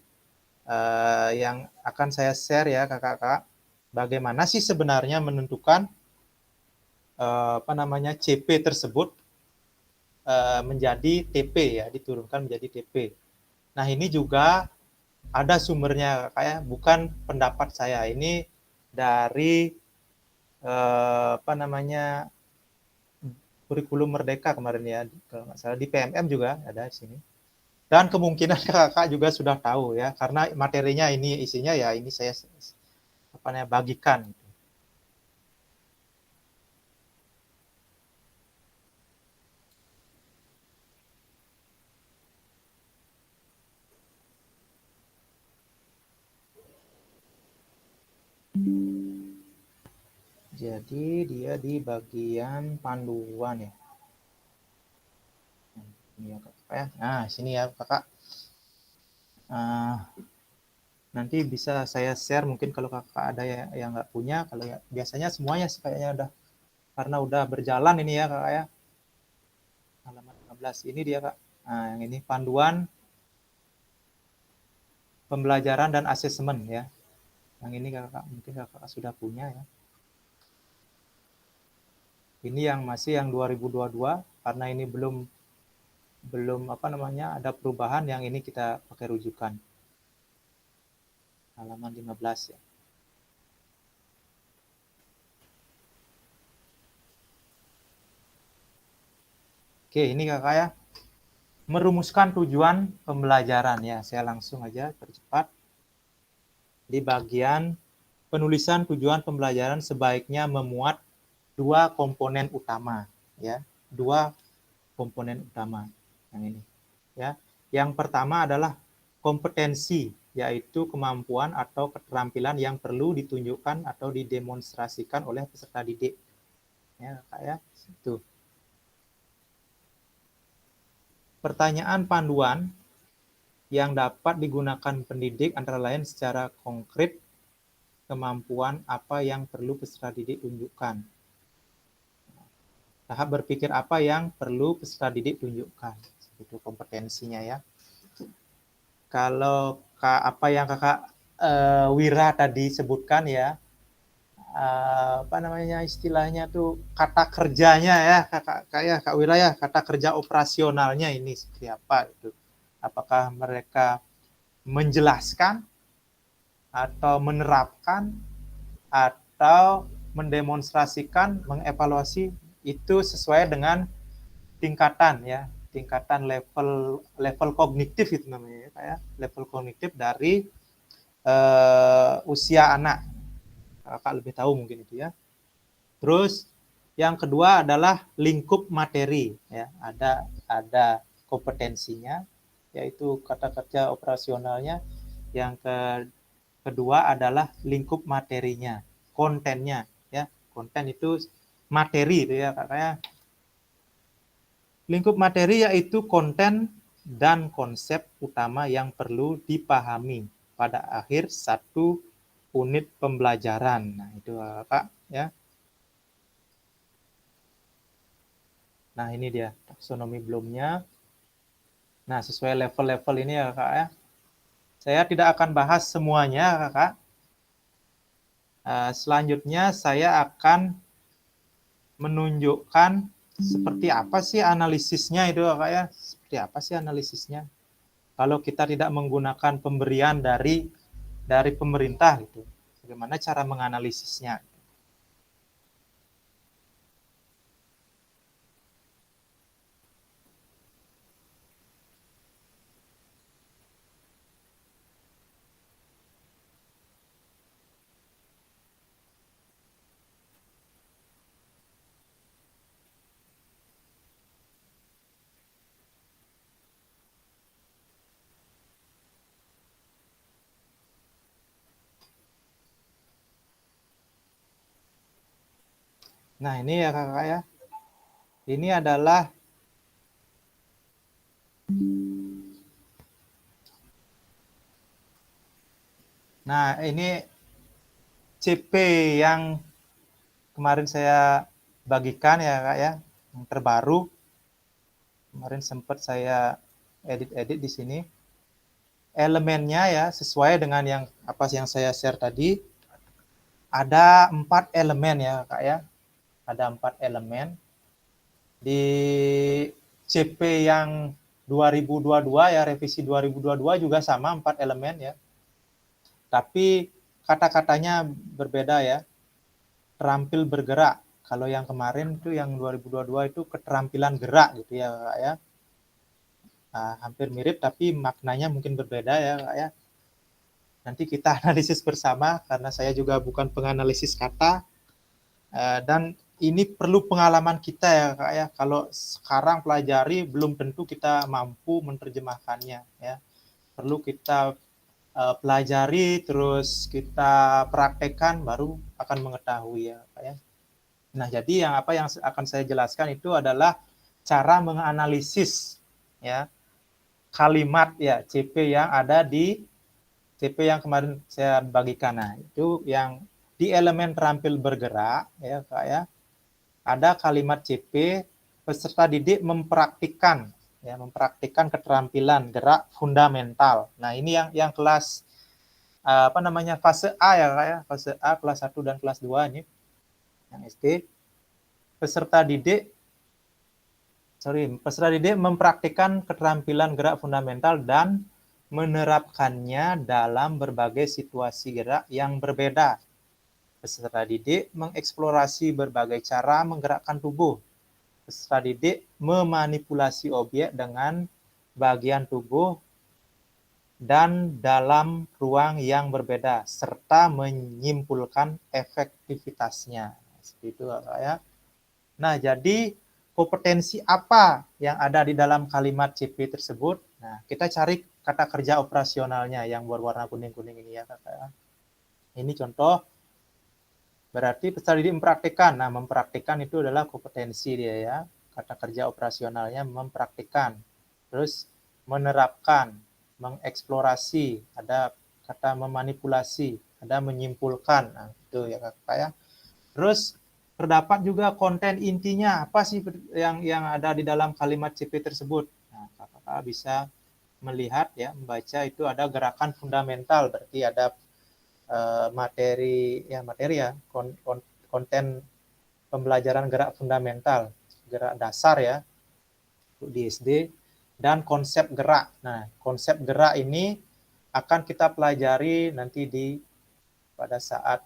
yang akan saya share ya kakak-kakak. Bagaimana sih sebenarnya menentukan CP tersebut menjadi TP ya, diturunkan menjadi TP. Nah, ini juga ada sumbernya kayak bukan pendapat saya, ini dari kurikulum Merdeka kemarin ya, kalau nggak salah di PMM juga ada di sini. Dan kemungkinan kakak juga sudah tahu ya, karena materinya ini isinya ya ini saya bagikan. Jadi dia di bagian panduan ya. Ini ya kakak ya. Nah sini ya kakak. Nanti bisa saya share mungkin kalau kakak ada yang nggak punya. Kalau ya biasanya semuanya sih kayaknya udah, karena udah berjalan ini ya kakak ya. Halaman 15 ini dia kak. Nah yang ini panduan pembelajaran dan asesmen ya. Yang ini kakak mungkin kakak sudah punya ya. Ini yang masih yang 2022 karena ini belum apa namanya ada perubahan, yang ini kita pakai rujukan. Halaman 15 ya. Oke, ini kakak ya. Merumuskan tujuan pembelajaran ya. Saya langsung aja percepat. Di bagian penulisan tujuan pembelajaran sebaiknya memuat dua komponen utama ya. Dua komponen utama yang ini ya. Yang pertama adalah kompetensi, yaitu kemampuan atau keterampilan yang perlu ditunjukkan atau didemonstrasikan oleh peserta didik. Ya, Kak ya. Itu. Pertanyaan panduan yang dapat digunakan pendidik antara lain secara konkret kemampuan apa yang perlu peserta didik tunjukkan. Tahap berpikir apa yang perlu peserta didik tunjukkan. Itu kompetensinya ya. Kalau apa yang kakak Wira tadi sebutkan ya, apa namanya istilahnya tuh kata kerjanya ya Kak Wira ya, kata kerja operasionalnya ini seperti apa itu. Apakah mereka menjelaskan atau menerapkan atau mendemonstrasikan, mengevaluasi, itu sesuai dengan tingkatan ya, tingkatan level kognitif itu namanya ya, level kognitif dari usia anak. Kakak lebih tahu mungkin itu ya. Terus yang kedua adalah lingkup materi ya, ada kompetensinya yaitu kata kerja operasionalnya. Yang kedua adalah lingkup materinya, kontennya ya. Konten itu materi itu ya kakaknya. Lingkup materi yaitu konten dan konsep utama yang perlu dipahami pada akhir satu unit pembelajaran. Nah, itu Kak ya. Nah, ini dia taksonomi Bloomnya. Nah, sesuai level-level ini ya Kak ya. Saya tidak akan bahas semuanya Kakak. Selanjutnya saya akan menunjukkan seperti apa sih analisisnya itu Kak ya. Seperti apa sih analisisnya? Kalau kita tidak menggunakan pemberian dari pemerintah gitu. Bagaimana cara menganalisisnya? Nah, ini ya Kakak ya. Ini adalah ini CP yang kemarin saya bagikan ya Kak ya, yang terbaru. Kemarin sempat saya edit di sini. Elemennya ya sesuai dengan yang saya share tadi. Ada 4 elemen ya Kak ya. Ada 4 elemen. Di CP yang 2022 ya, revisi 2022 juga sama 4 elemen ya. Tapi kata-katanya berbeda ya. Terampil bergerak. Kalau yang kemarin itu yang 2022 itu keterampilan gerak gitu ya Kak ya. Hampir mirip tapi maknanya mungkin berbeda ya Kak ya. Nanti kita analisis bersama karena saya juga bukan penganalisis kata. Dan ini perlu pengalaman kita ya Kak ya. Kalau sekarang pelajari belum tentu kita mampu menerjemahkannya ya. Perlu kita pelajari terus kita praktekkan baru akan mengetahui ya Kak ya. Nah, jadi yang akan saya jelaskan itu adalah cara menganalisis ya kalimat ya CP yang ada di CP yang kemarin saya bagikan. Nah, itu yang di elemen terampil bergerak ya Kak ya. Ada kalimat CP peserta didik mempraktikkan keterampilan gerak fundamental. Nah, ini yang kelas fase A ya Kak ya, fase A kelas 1 dan kelas 2 ini. Yang SD peserta didik mempraktikkan keterampilan gerak fundamental dan menerapkannya dalam berbagai situasi gerak yang berbeda. Peserta didik mengeksplorasi berbagai cara menggerakkan tubuh. Peserta didik memanipulasi objek dengan bagian tubuh dan dalam ruang yang berbeda, serta menyimpulkan efektivitasnya. Seperti itu ya. Nah, jadi kompetensi apa yang ada di dalam kalimat CP tersebut? Nah, kita cari kata kerja operasionalnya yang berwarna kuning-kuning ini ya Kakak. Ini contoh, berarti peserta didik mempraktikkan. Nah, mempraktikkan itu adalah kompetensi dia ya. Kata kerja operasionalnya mempraktikkan. Terus menerapkan, mengeksplorasi, ada kata memanipulasi, ada menyimpulkan. Nah, itu ya Kakak ya. Terus terdapat juga konten intinya apa sih yang ada di dalam kalimat CP tersebut. Nah, Kakak bisa melihat ya, membaca itu ada gerakan fundamental, berarti ada konten pembelajaran gerak fundamental, gerak dasar ya di SD, dan konsep gerak. Nah, konsep gerak ini akan kita pelajari nanti pada saat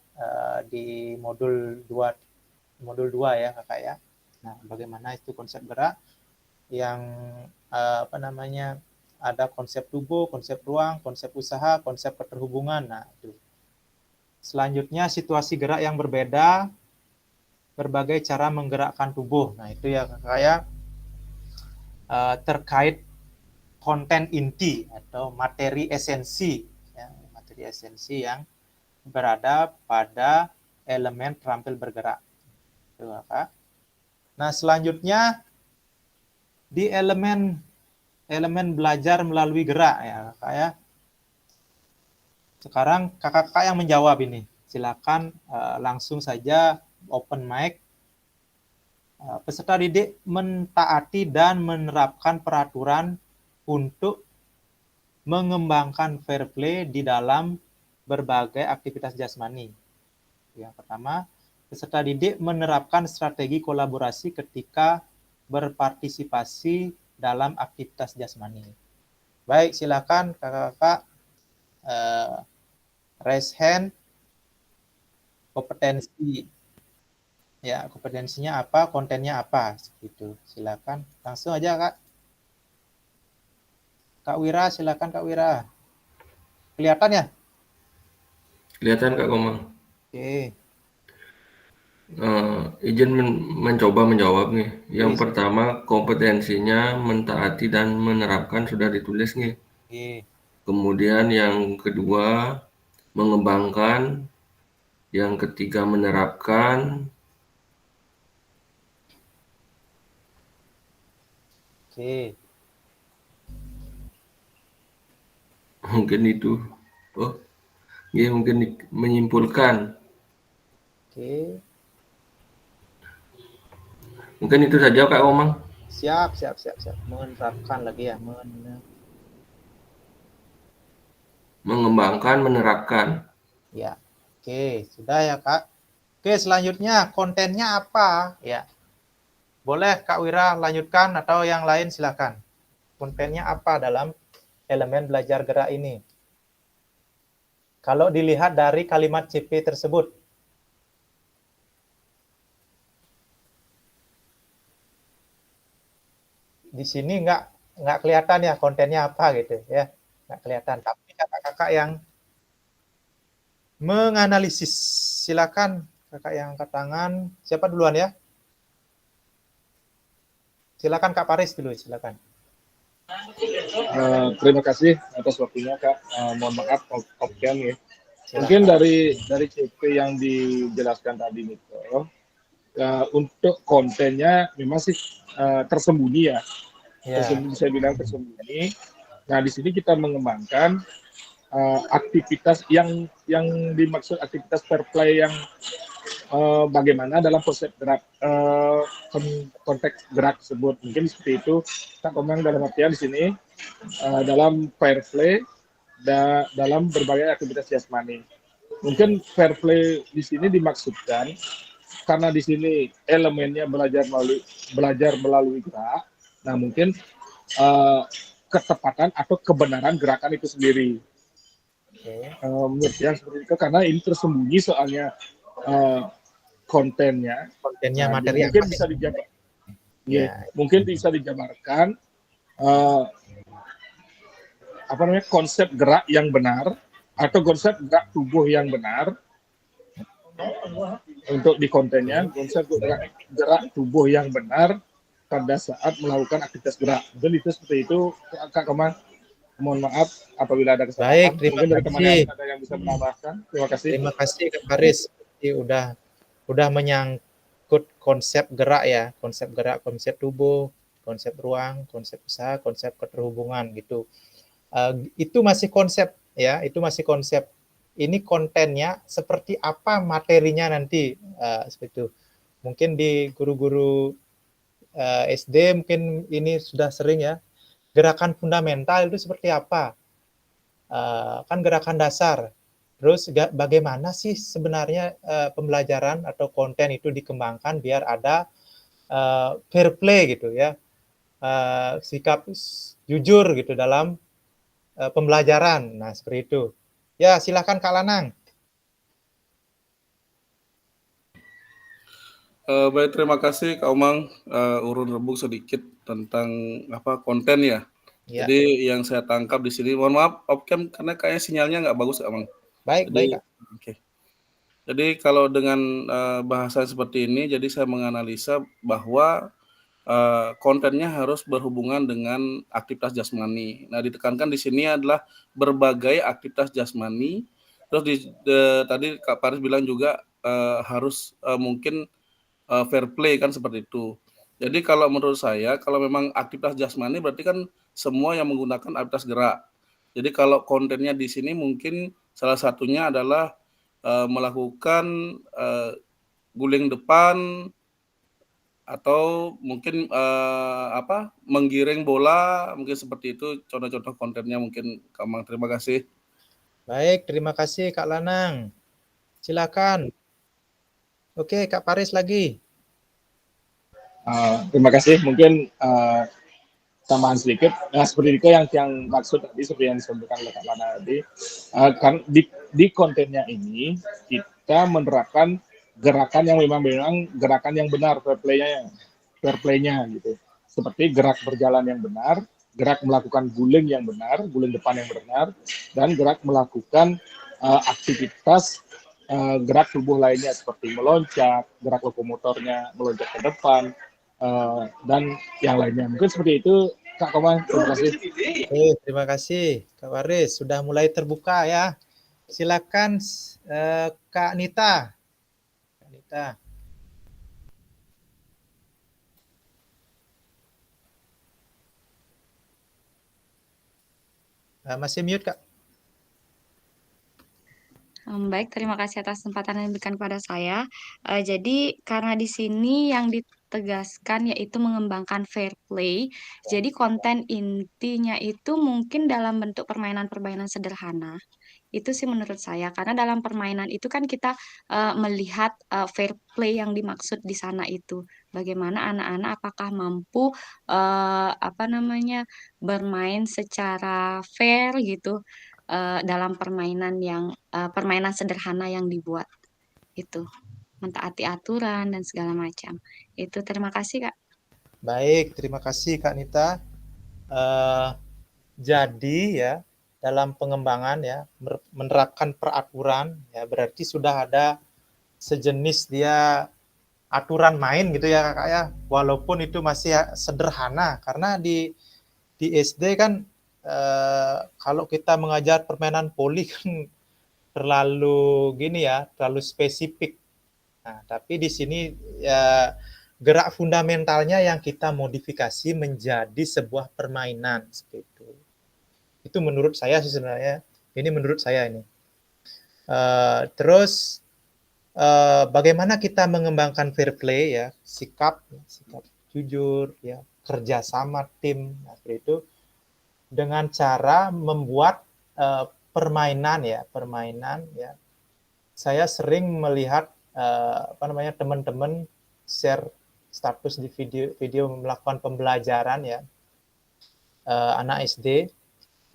di modul 2 ya Kakak ya. Nah, bagaimana itu konsep gerak yang ada konsep tubuh, konsep ruang, konsep usaha, konsep keterhubungan. Nah, itu. Selanjutnya situasi gerak yang berbeda, berbagai cara menggerakkan tubuh. Nah, itu ya Kakak ya. Terkait konten inti atau materi esensi ya, materi esensi yang berada pada elemen terampil bergerak. Nah, selanjutnya di elemen belajar melalui gerak ya Kakak ya. Sekarang kakak-kakak yang menjawab ini. Silakan langsung saja open mic. Peserta didik mentaati dan menerapkan peraturan untuk mengembangkan fair play di dalam berbagai aktivitas jasmani. Yang pertama, peserta didik menerapkan strategi kolaborasi ketika berpartisipasi dalam aktivitas jasmani. Baik, silakan kakak-kakak raise hand. Kompetensi ya, kompetensinya apa, kontennya apa, gitu. Silakan langsung aja Kak Wira, silakan Kak Wira. Kelihatan ya? Kelihatan Kak Komang. Oke. Izin mencoba menjawab nih. Yang pertama, kompetensinya mentaati dan menerapkan sudah ditulis nih. Kemudian yang kedua, mengembangkan. Yang ketiga, menerapkan. Oke. Mungkin itu. Oh, ya mungkin menyimpulkan. Oke. Mungkin itu saja Kak Komang. Siap. Menerapkan lagi ya. Mengembangkan, menerapkan. Ya. Oke, sudah ya Kak. Oke, selanjutnya kontennya apa? Ya. Boleh Kak Wira lanjutkan atau yang lain silakan. Kontennya apa dalam elemen belajar gerak ini? Kalau dilihat dari kalimat CP tersebut. Di sini nggak kelihatan ya kontennya apa gitu ya. Nggak kelihatan. Tapi kakak-kakak yang menganalisis, silakan kakak yang angkat tangan. Siapa duluan ya? Silakan Kak Paris dulu, silakan. Terima kasih atas waktunya Kak. Mohon maaf Optian ya. Mungkin dari CP yang dijelaskan tadi Niko, untuk kontennya memang sih tersembunyi ya. Ya, bisa bilang tersembunyi. Nah, di sini kita mengembangkan aktivitas yang dimaksud aktivitas fair play yang bagaimana dalam konsep gerak, konteks gerak tersebut. Mungkin seperti itu Kak Komang, dalam artian di sini dalam fair play dalam berbagai aktivitas jasmani. Mungkin fair play di sini dimaksudkan karena di sini elemennya belajar melalui gerak. Nah, mungkin ketepatan atau kebenaran gerakan itu sendiri. Menurut yang seperti itu, karena ini tersembunyi soalnya kontennya. kontennya Nah, materi mungkin apa bisa nih? dijabarkan. Ya, Mungkin bisa dijabarkan konsep gerak yang benar atau konsep gerak tubuh yang benar untuk di kontennya, konsep gerak tubuh yang benar pada saat melakukan aktivitas gerak. Mungkin itu seperti itu, Kak Komang. Mohon maaf apabila ada kesalahan. baik, terima Mungkin dari teman kasih. yang ada yang bisa menambahkan. Terima kasih. Terima kasih Kak Faris. Ini udah menyangkut konsep gerak ya, konsep gerak, konsep tubuh, konsep ruang, konsep usaha, konsep keterhubungan gitu. Itu masih konsep ya, itu masih konsep. Ini kontennya seperti apa materinya nanti seperti itu. Mungkin di guru-guru SD mungkin ini sudah sering ya. Gerakan fundamental itu seperti apa? Kan gerakan dasar. Terus bagaimana sih sebenarnya pembelajaran atau konten itu dikembangkan biar ada fair play gitu ya, sikap jujur gitu dalam pembelajaran. Nah, seperti itu. Ya, silakan Kak Lanang. Baik, terima kasih Kak Omang, urun rebung sedikit tentang konten ya. Ya. Jadi yang saya tangkap di sini, mohon maaf, off-cam karena kayaknya sinyalnya nggak bagus, Kak Omang. Baik, Kak. Oke. Jadi kalau dengan bahasa seperti ini, jadi saya menganalisa bahwa kontennya harus berhubungan dengan aktivitas jasmani. Nah, ditekankan di sini adalah berbagai aktivitas jasmani. Terus tadi Kak Faris bilang juga harus mungkin fair play kan seperti itu. Jadi kalau menurut saya, kalau memang aktivitas jasmani berarti kan semua yang menggunakan aktivitas gerak. Jadi kalau kontennya di sini mungkin salah satunya adalah melakukan guling depan atau mungkin menggiring bola, mungkin seperti itu contoh-contoh kontennya mungkin Kamang. Terima kasih. Baik, terima kasih Kak Lanang. Silakan. Oke, Kak Faris lagi. Terima kasih. Mungkin tambahan sedikit. Nah, seperti itu yang maksud tadi seperti yang disebutkan oleh Kak Lana tadi. Kan di kontennya ini kita menerapkan gerakan yang memang gerakan yang benar, fair play-nya gitu. Seperti gerak berjalan yang benar, gerak melakukan guling yang benar, guling depan yang benar, dan gerak melakukan aktivitas gerak tubuh lainnya seperti meloncat, gerak lokomotornya meloncat ke depan, dan yang lainnya. Mungkin seperti itu, Kak Komang. Terima kasih. Terima kasih, Kak Faris. Sudah mulai terbuka ya. Silakan Kak Nita. Kak Nita. Masih mute, Kak. Baik, terima kasih atas kesempatan yang diberikan kepada saya. Jadi karena di sini yang ditegaskan yaitu mengembangkan fair play. Jadi konten intinya itu mungkin dalam bentuk permainan-permainan sederhana. Itu sih menurut saya. Karena dalam permainan itu kan kita melihat fair play yang dimaksud di sana itu. Bagaimana anak-anak apakah mampu bermain secara fair gitu dalam permainan permainan sederhana yang dibuat itu, mentaati aturan dan segala macam. Itu terima kasih Kak. Baik, terima kasih Kak Nita. Jadi ya dalam pengembangan ya menerapkan peraturan ya berarti sudah ada sejenis dia aturan main gitu ya Kakak ya, walaupun itu masih sederhana karena di SD kan kalau kita mengajar permainan poli kan terlalu gini ya, terlalu spesifik. Nah, tapi di sini ya gerak fundamentalnya yang kita modifikasi menjadi sebuah permainan seperti itu. Itu menurut saya sih sebenarnya. Ini menurut saya ini. Terus bagaimana kita mengembangkan fair play ya, sikap jujur ya, kerjasama tim seperti itu dengan cara membuat permainan ya. Saya sering melihat teman-teman share status di video melakukan pembelajaran ya, anak SD,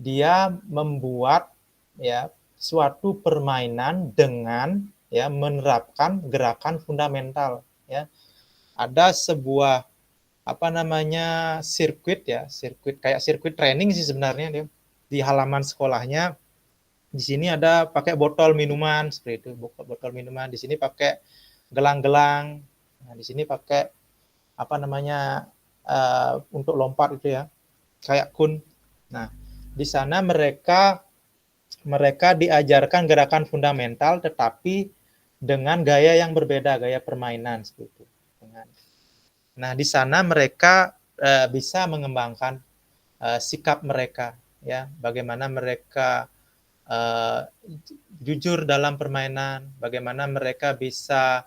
dia membuat ya suatu permainan dengan ya menerapkan gerakan fundamental ya. Ada sebuah sirkuit kayak sirkuit training sih sebenarnya dia di halaman sekolahnya. Di sini ada pakai botol minuman seperti itu, botol minuman. Di sini pakai gelang-gelang. Nah, di sini pakai untuk lompat itu ya, kayak kun. Nah, di sana mereka diajarkan gerakan fundamental tetapi dengan gaya yang berbeda, gaya permainan seperti itu. Nah, di sana mereka bisa mengembangkan sikap mereka ya, bagaimana mereka jujur dalam permainan, bagaimana mereka bisa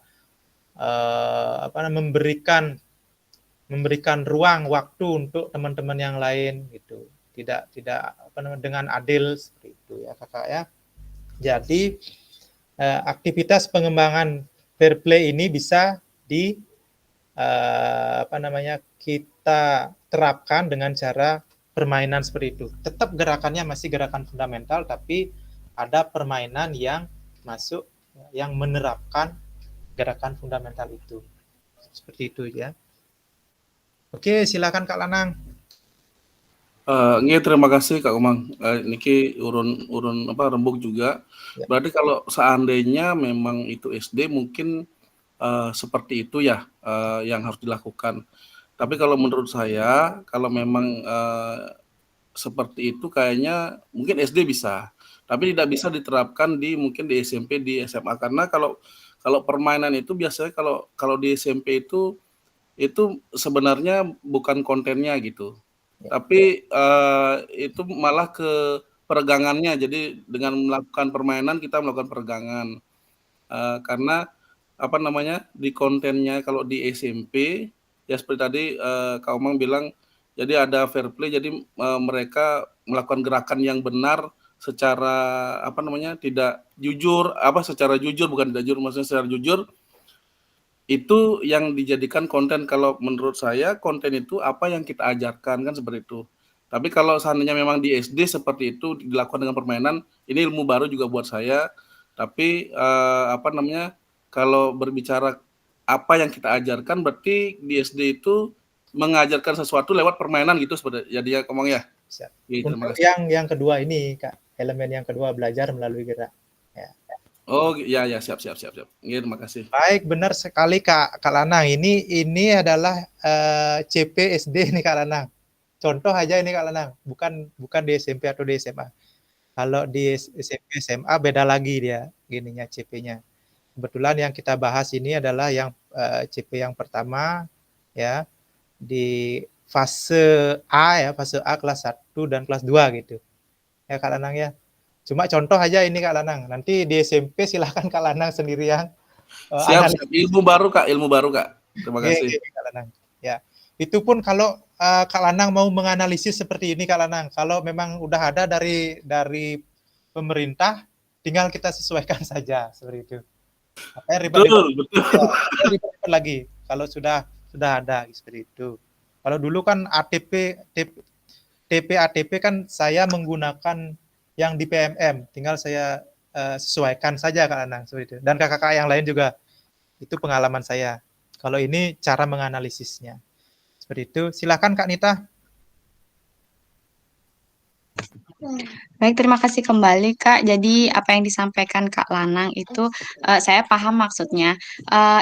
memberikan ruang waktu untuk teman-teman yang lain gitu, tidak dengan adil seperti itu ya kakak ya. Jadi aktivitas pengembangan fair play ini bisa kita terapkan dengan cara permainan seperti itu. Tetap gerakannya masih gerakan fundamental, tapi ada permainan yang masuk yang menerapkan gerakan fundamental itu. Seperti itu ya. Oke, silakan Kak Lanang. Terima kasih Kak Komang. Niki urun rembuk juga. Ya. Berarti kalau seandainya memang itu SD mungkin seperti itu ya yang harus dilakukan. Tapi kalau menurut saya kalau memang seperti itu kayaknya mungkin SD bisa, tapi tidak bisa diterapkan mungkin di SMP, di SMA, karena kalau permainan itu biasanya kalau di SMP itu sebenarnya bukan kontennya gitu. Ya. Tapi itu malah ke peregangannya. Jadi dengan melakukan permainan kita melakukan peregangan. Karena di kontennya kalau di SMP ya seperti tadi Kak Omang bilang, jadi ada fair play, jadi mereka melakukan gerakan yang benar secara tidak jujur, secara jujur, bukan tidak jujur, maksudnya secara jujur. Itu yang dijadikan konten. Kalau menurut saya konten itu apa yang kita ajarkan, kan seperti itu. Tapi kalau seandainya memang di SD seperti itu dilakukan dengan permainan, ini ilmu baru juga buat saya. Tapi kalau berbicara apa yang kita ajarkan, berarti di SD itu mengajarkan sesuatu lewat permainan gitu seperti jadinya ngomong ya. Untuk yang kedua ini Kak, elemen yang kedua belajar melalui gerak. Ya. Oh ya siap. Terima kasih. Baik, benar sekali Kak Lanang. Ini adalah CP SD nih Kak Lanang. Contoh aja ini Kak Lanang, bukan di SMP atau di SMA. Kalau di SMP SMA beda lagi dia gininya CP-nya. Kebetulan yang kita bahas ini adalah yang CP yang pertama ya, di fase A ya, fase A kelas 1 dan kelas 2 gitu. Ya Kak Lanang ya. Cuma contoh aja ini Kak Lanang. Nanti di SMP silahkan Kak Lanang sendiri yang siap. Ilmu baru Kak. Terima kasih. Kak Lanang. Ya. Itu pun kalau Kak Lanang mau menganalisis seperti ini Kak Lanang. Kalau memang udah ada dari pemerintah, tinggal kita sesuaikan saja seperti itu. Betul. Ribet lagi kalau sudah ada seperti itu. Kalau dulu kan TP-ATP kan saya menggunakan yang di PMM, tinggal saya sesuaikan saja Kak Lanang seperti itu. Dan kakak-kakak yang lain juga, itu pengalaman saya. Kalau ini cara menganalisisnya seperti itu. Silakan Kak Nita. Baik, terima kasih kembali Kak. Jadi apa yang disampaikan Kak Lanang itu saya paham maksudnya.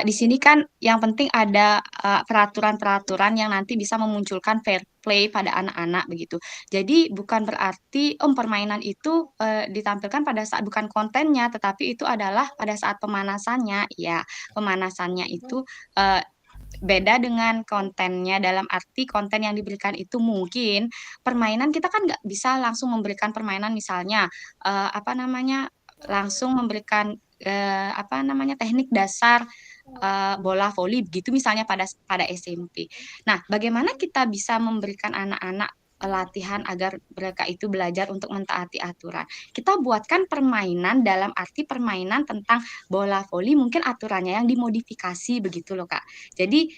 Di sini kan yang penting ada peraturan-peraturan yang nanti bisa memunculkan fair play pada anak-anak begitu. Jadi bukan berarti permainan itu ditampilkan pada saat bukan kontennya, tetapi itu adalah pada saat pemanasannya. Ya, pemanasannya itu beda dengan kontennya, dalam arti konten yang diberikan itu mungkin permainan, kita kan nggak bisa langsung memberikan permainan, misalnya langsung memberikan teknik dasar bola voli begitu misalnya pada SMP. Nah, bagaimana kita bisa memberikan anak-anak latihan agar mereka itu belajar untuk mentaati aturan? Kita buatkan permainan, dalam arti permainan tentang bola voli, mungkin aturannya yang dimodifikasi begitu loh, Kak. Jadi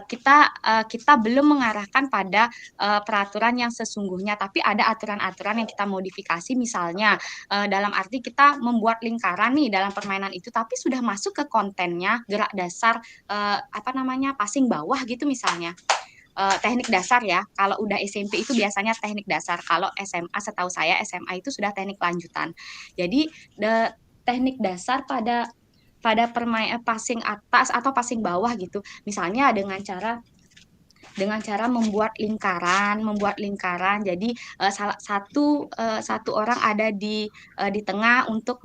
kita belum mengarahkan pada peraturan yang sesungguhnya, tapi ada aturan-aturan yang kita modifikasi, misalnya dalam arti kita membuat lingkaran nih dalam permainan itu, tapi sudah masuk ke kontennya gerak dasar passing bawah gitu misalnya. Teknik dasar ya, kalau udah SMP itu biasanya teknik dasar, kalau SMA, setahu saya SMA itu sudah teknik lanjutan. Jadi teknik dasar pada passing atas atau passing bawah gitu, misalnya dengan cara membuat lingkaran. Jadi satu orang ada di tengah untuk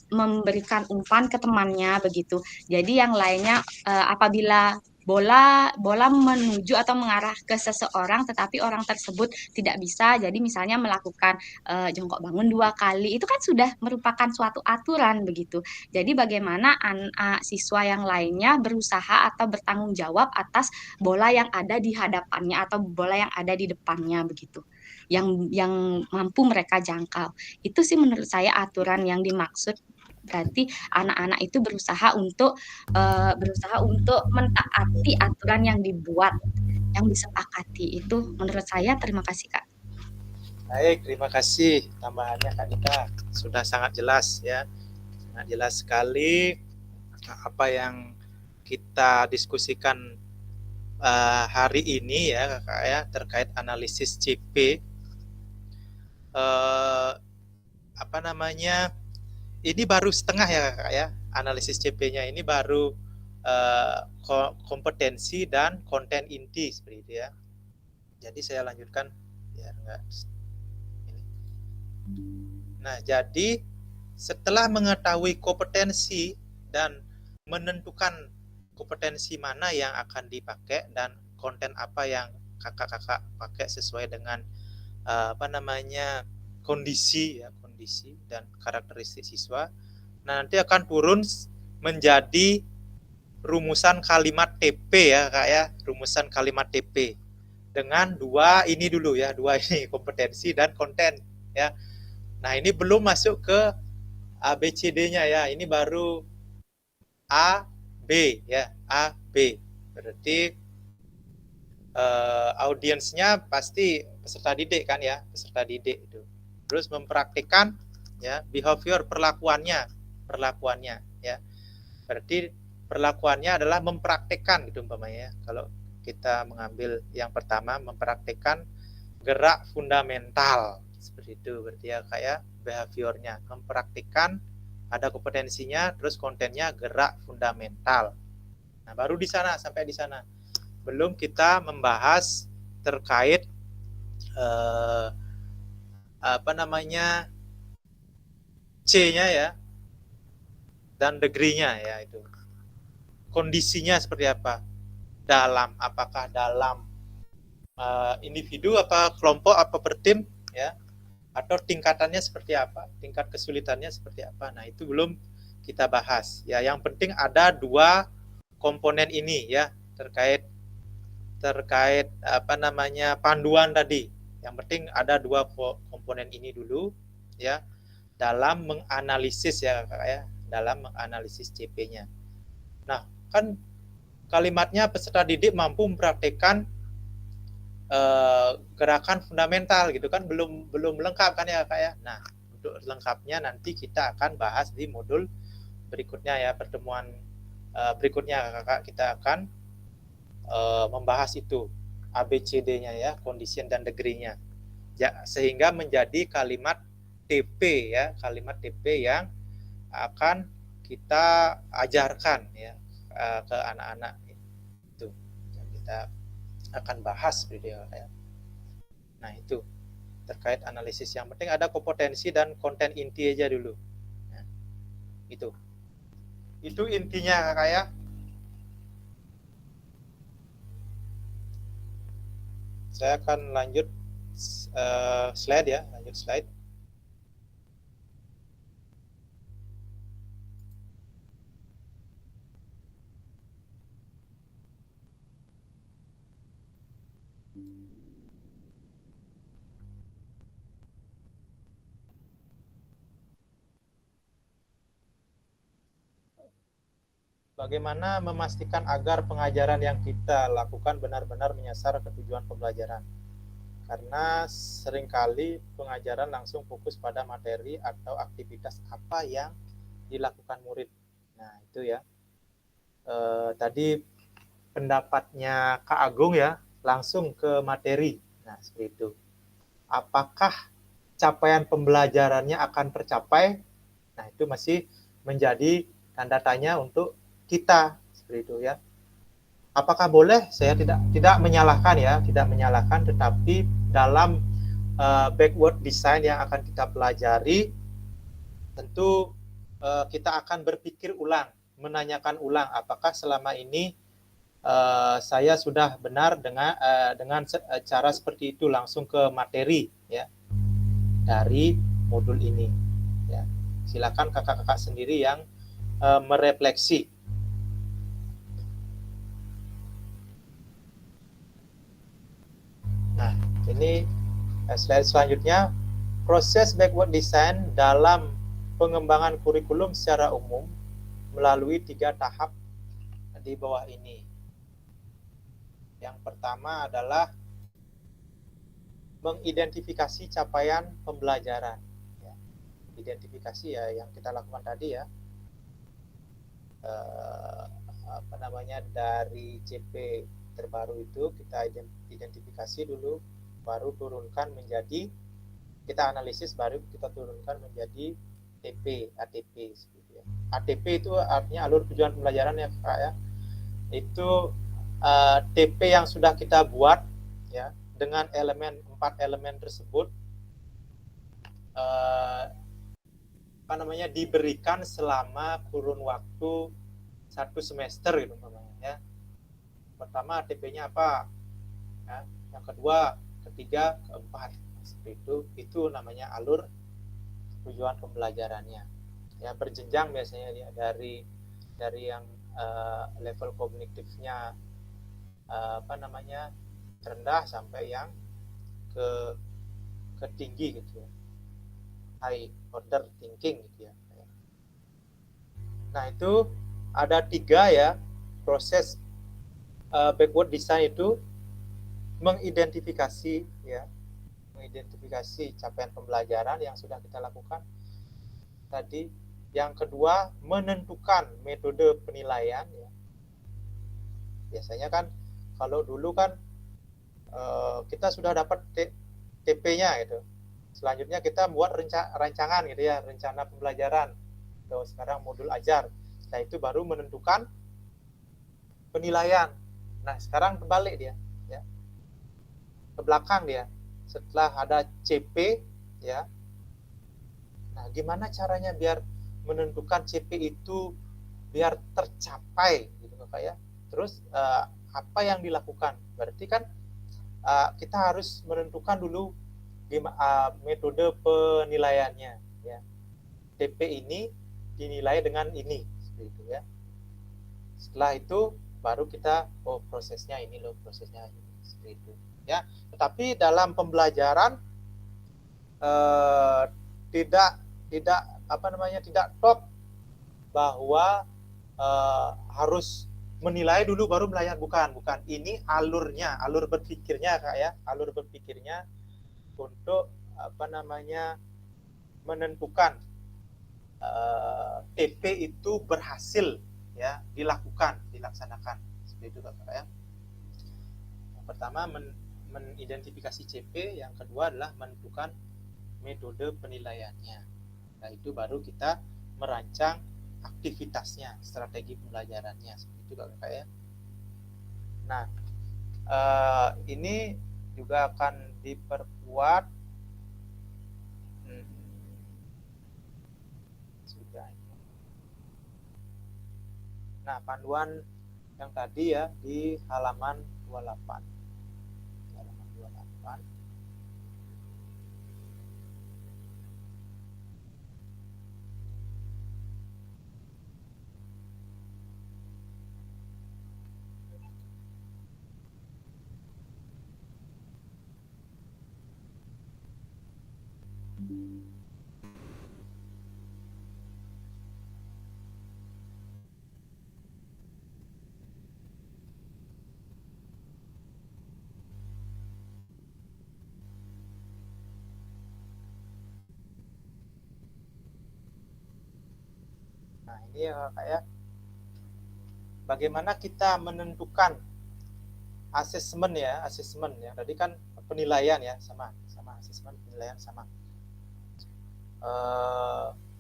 memberikan umpan ke temannya begitu. Jadi yang lainnya apabila bola menuju atau mengarah ke seseorang tetapi orang tersebut tidak bisa, jadi misalnya melakukan jongkok bangun 2 kali, itu kan sudah merupakan suatu aturan begitu. Jadi bagaimana siswa yang lainnya berusaha atau bertanggung jawab atas bola yang ada di hadapannya atau bola yang ada di depannya begitu, yang mampu mereka jangkau. Itu sih menurut saya aturan yang dimaksud. Berarti anak-anak itu berusaha untuk mentaati aturan yang dibuat, yang disepakati. Itu menurut saya. Terima kasih, Kak. Baik, terima kasih tambahannya Kak Dita. Sudah sangat jelas ya. Sangat jelas sekali apa yang kita diskusikan hari ini ya Kakak ya, terkait analisis CP. Ini baru setengah ya Kakak ya, analisis CP-nya ini baru kompetensi dan konten inti seperti itu ya. Jadi saya lanjutkan biar enggak ini. Nah, jadi setelah mengetahui kompetensi dan menentukan kompetensi mana yang akan dipakai dan konten apa yang kakak-kakak pakai sesuai dengan kondisi dan karakteristik siswa. Nah, nanti akan turun menjadi rumusan kalimat TP ya Kak ya, rumusan kalimat TP dengan dua ini kompetensi dan konten ya. Nah, ini belum masuk ke ABCD-nya ya, ini baru A, B ya, A, B. Berarti audiensnya pasti peserta didik kan ya, peserta didik itu. Terus mempraktikkan ya behavior, perlakuannya ya. Berarti perlakuannya adalah mempraktikkan gitu umpamanya. Kalau kita mengambil yang pertama, mempraktikkan gerak fundamental seperti itu, berarti ya kayak behaviornya, mempraktikkan, ada kompetensinya, terus kontennya gerak fundamental. Nah, baru di sana, sampai di sana. Belum kita membahas terkait C-nya ya, dan degree-nya ya, itu kondisinya seperti apa, apakah dalam individu, apa kelompok, apa bertim ya, atau tingkatannya seperti apa, tingkat kesulitannya seperti apa. Nah, itu belum kita bahas ya. Yang penting ada dua komponen ini ya, terkait panduan tadi. Yang penting ada dua komponen ini dulu ya, dalam menganalisis ya Kak ya, dalam menganalisis CP-nya. Nah, kan kalimatnya peserta didik mampu mempraktikkan gerakan fundamental gitu kan, belum lengkap kan ya Kak ya. Nah, untuk lengkapnya nanti kita akan bahas di modul berikutnya ya, pertemuan berikutnya Kakak, kita akan membahas itu ABCD-nya ya, condition dan degree-nya ya, sehingga menjadi kalimat TP ya, kalimat TP yang akan kita ajarkan ya ke anak-anak itu yang kita akan bahas video ya. Nah, itu terkait analisis. Yang penting ada kompetensi dan konten inti aja dulu. Nah, itu intinya Kakak ya. saya akan lanjut slide ya, lanjut slide. Bagaimana memastikan agar pengajaran yang kita lakukan benar-benar menyasar ke tujuan pembelajaran? Karena seringkali pengajaran langsung fokus pada materi atau aktivitas apa yang dilakukan murid. Nah, itu ya. Tadi pendapatnya Kak Agung ya, langsung ke materi. Nah, seperti itu. Apakah capaian pembelajarannya akan tercapai? Nah, itu masih menjadi tanda tanya untuk kita, seperti itu ya. Apakah boleh? Saya tidak menyalahkan ya, tidak menyalahkan, tetapi dalam backward design yang akan kita pelajari, tentu kita akan berpikir ulang, menanyakan ulang, apakah selama ini saya sudah benar dengan cara seperti itu langsung ke materi ya dari modul ini. Ya. Silakan kakak-kakak sendiri yang merefleksi. Nah, ini slide selanjutnya, proses backward design dalam pengembangan kurikulum secara umum melalui 3 tahap di bawah ini. Yang pertama adalah mengidentifikasi capaian pembelajaran. Ya. Identifikasi ya yang kita lakukan tadi ya. Dari CP terbaru itu kita identifikasi dulu, baru turunkan menjadi, kita analisis, baru kita turunkan menjadi TP, ATP seperti ya. ATP itu artinya alur tujuan pembelajaran ya Kak ya. Itu TP yang sudah kita buat ya dengan 4 elemen tersebut diberikan selama kurun waktu 1 semester gitu namanya ya. Pertama TP-nya apa? Ya. Yang kedua, ketiga, keempat. Seperti itu namanya alur tujuan pembelajarannya. Ya, berjenjang biasanya ya, dari yang level kognitifnya rendah sampai yang ke tinggi gitu ya. High order thinking gitu ya. Nah, itu ada 3 ya proses backward design itu, mengidentifikasi capaian pembelajaran yang sudah kita lakukan tadi. Yang kedua, menentukan metode penilaian ya. Biasanya kan kalau dulu kan kita sudah dapat TP-nya gitu. Selanjutnya kita buat rancangan gitu ya, rencana pembelajaran. Sekarang modul ajar. Setelah itu baru menentukan penilaian. Nah, sekarang kebalik dia, ya. Ke belakang dia. Setelah ada CP, ya. Nah, gimana caranya biar menentukan CP itu biar tercapai, gitu Bapak ya. Terus apa yang dilakukan? Berarti kan kita harus menentukan dulu metode penilaiannya, ya. TP ini dinilai dengan ini, seperti itu ya. Setelah itu baru kita prosesnya ini loh, prosesnya ini, seperti itu ya. Tetapi dalam pembelajaran tidak top bahwa harus menilai dulu baru melayani, bukan. Ini alurnya, alur berpikirnya Kak ya, alur berpikirnya untuk menentukan TP itu berhasil ya dilaksanakan, seperti itu Bapak ya. Yang pertama mengidentifikasi CP, yang kedua adalah menentukan metode penilaiannya. Nah, itu baru kita merancang aktivitasnya, strategi pembelajarannya, seperti itu Bapak ya. Nah, ini juga akan diperkuat Nah, panduan yang tadi ya di halaman 28. Halaman 28. depan. Nah, ini ya Kak ya. Bagaimana kita menentukan asesmen ya. Tadi kan penilaian ya, sama asesmen penilaian sama.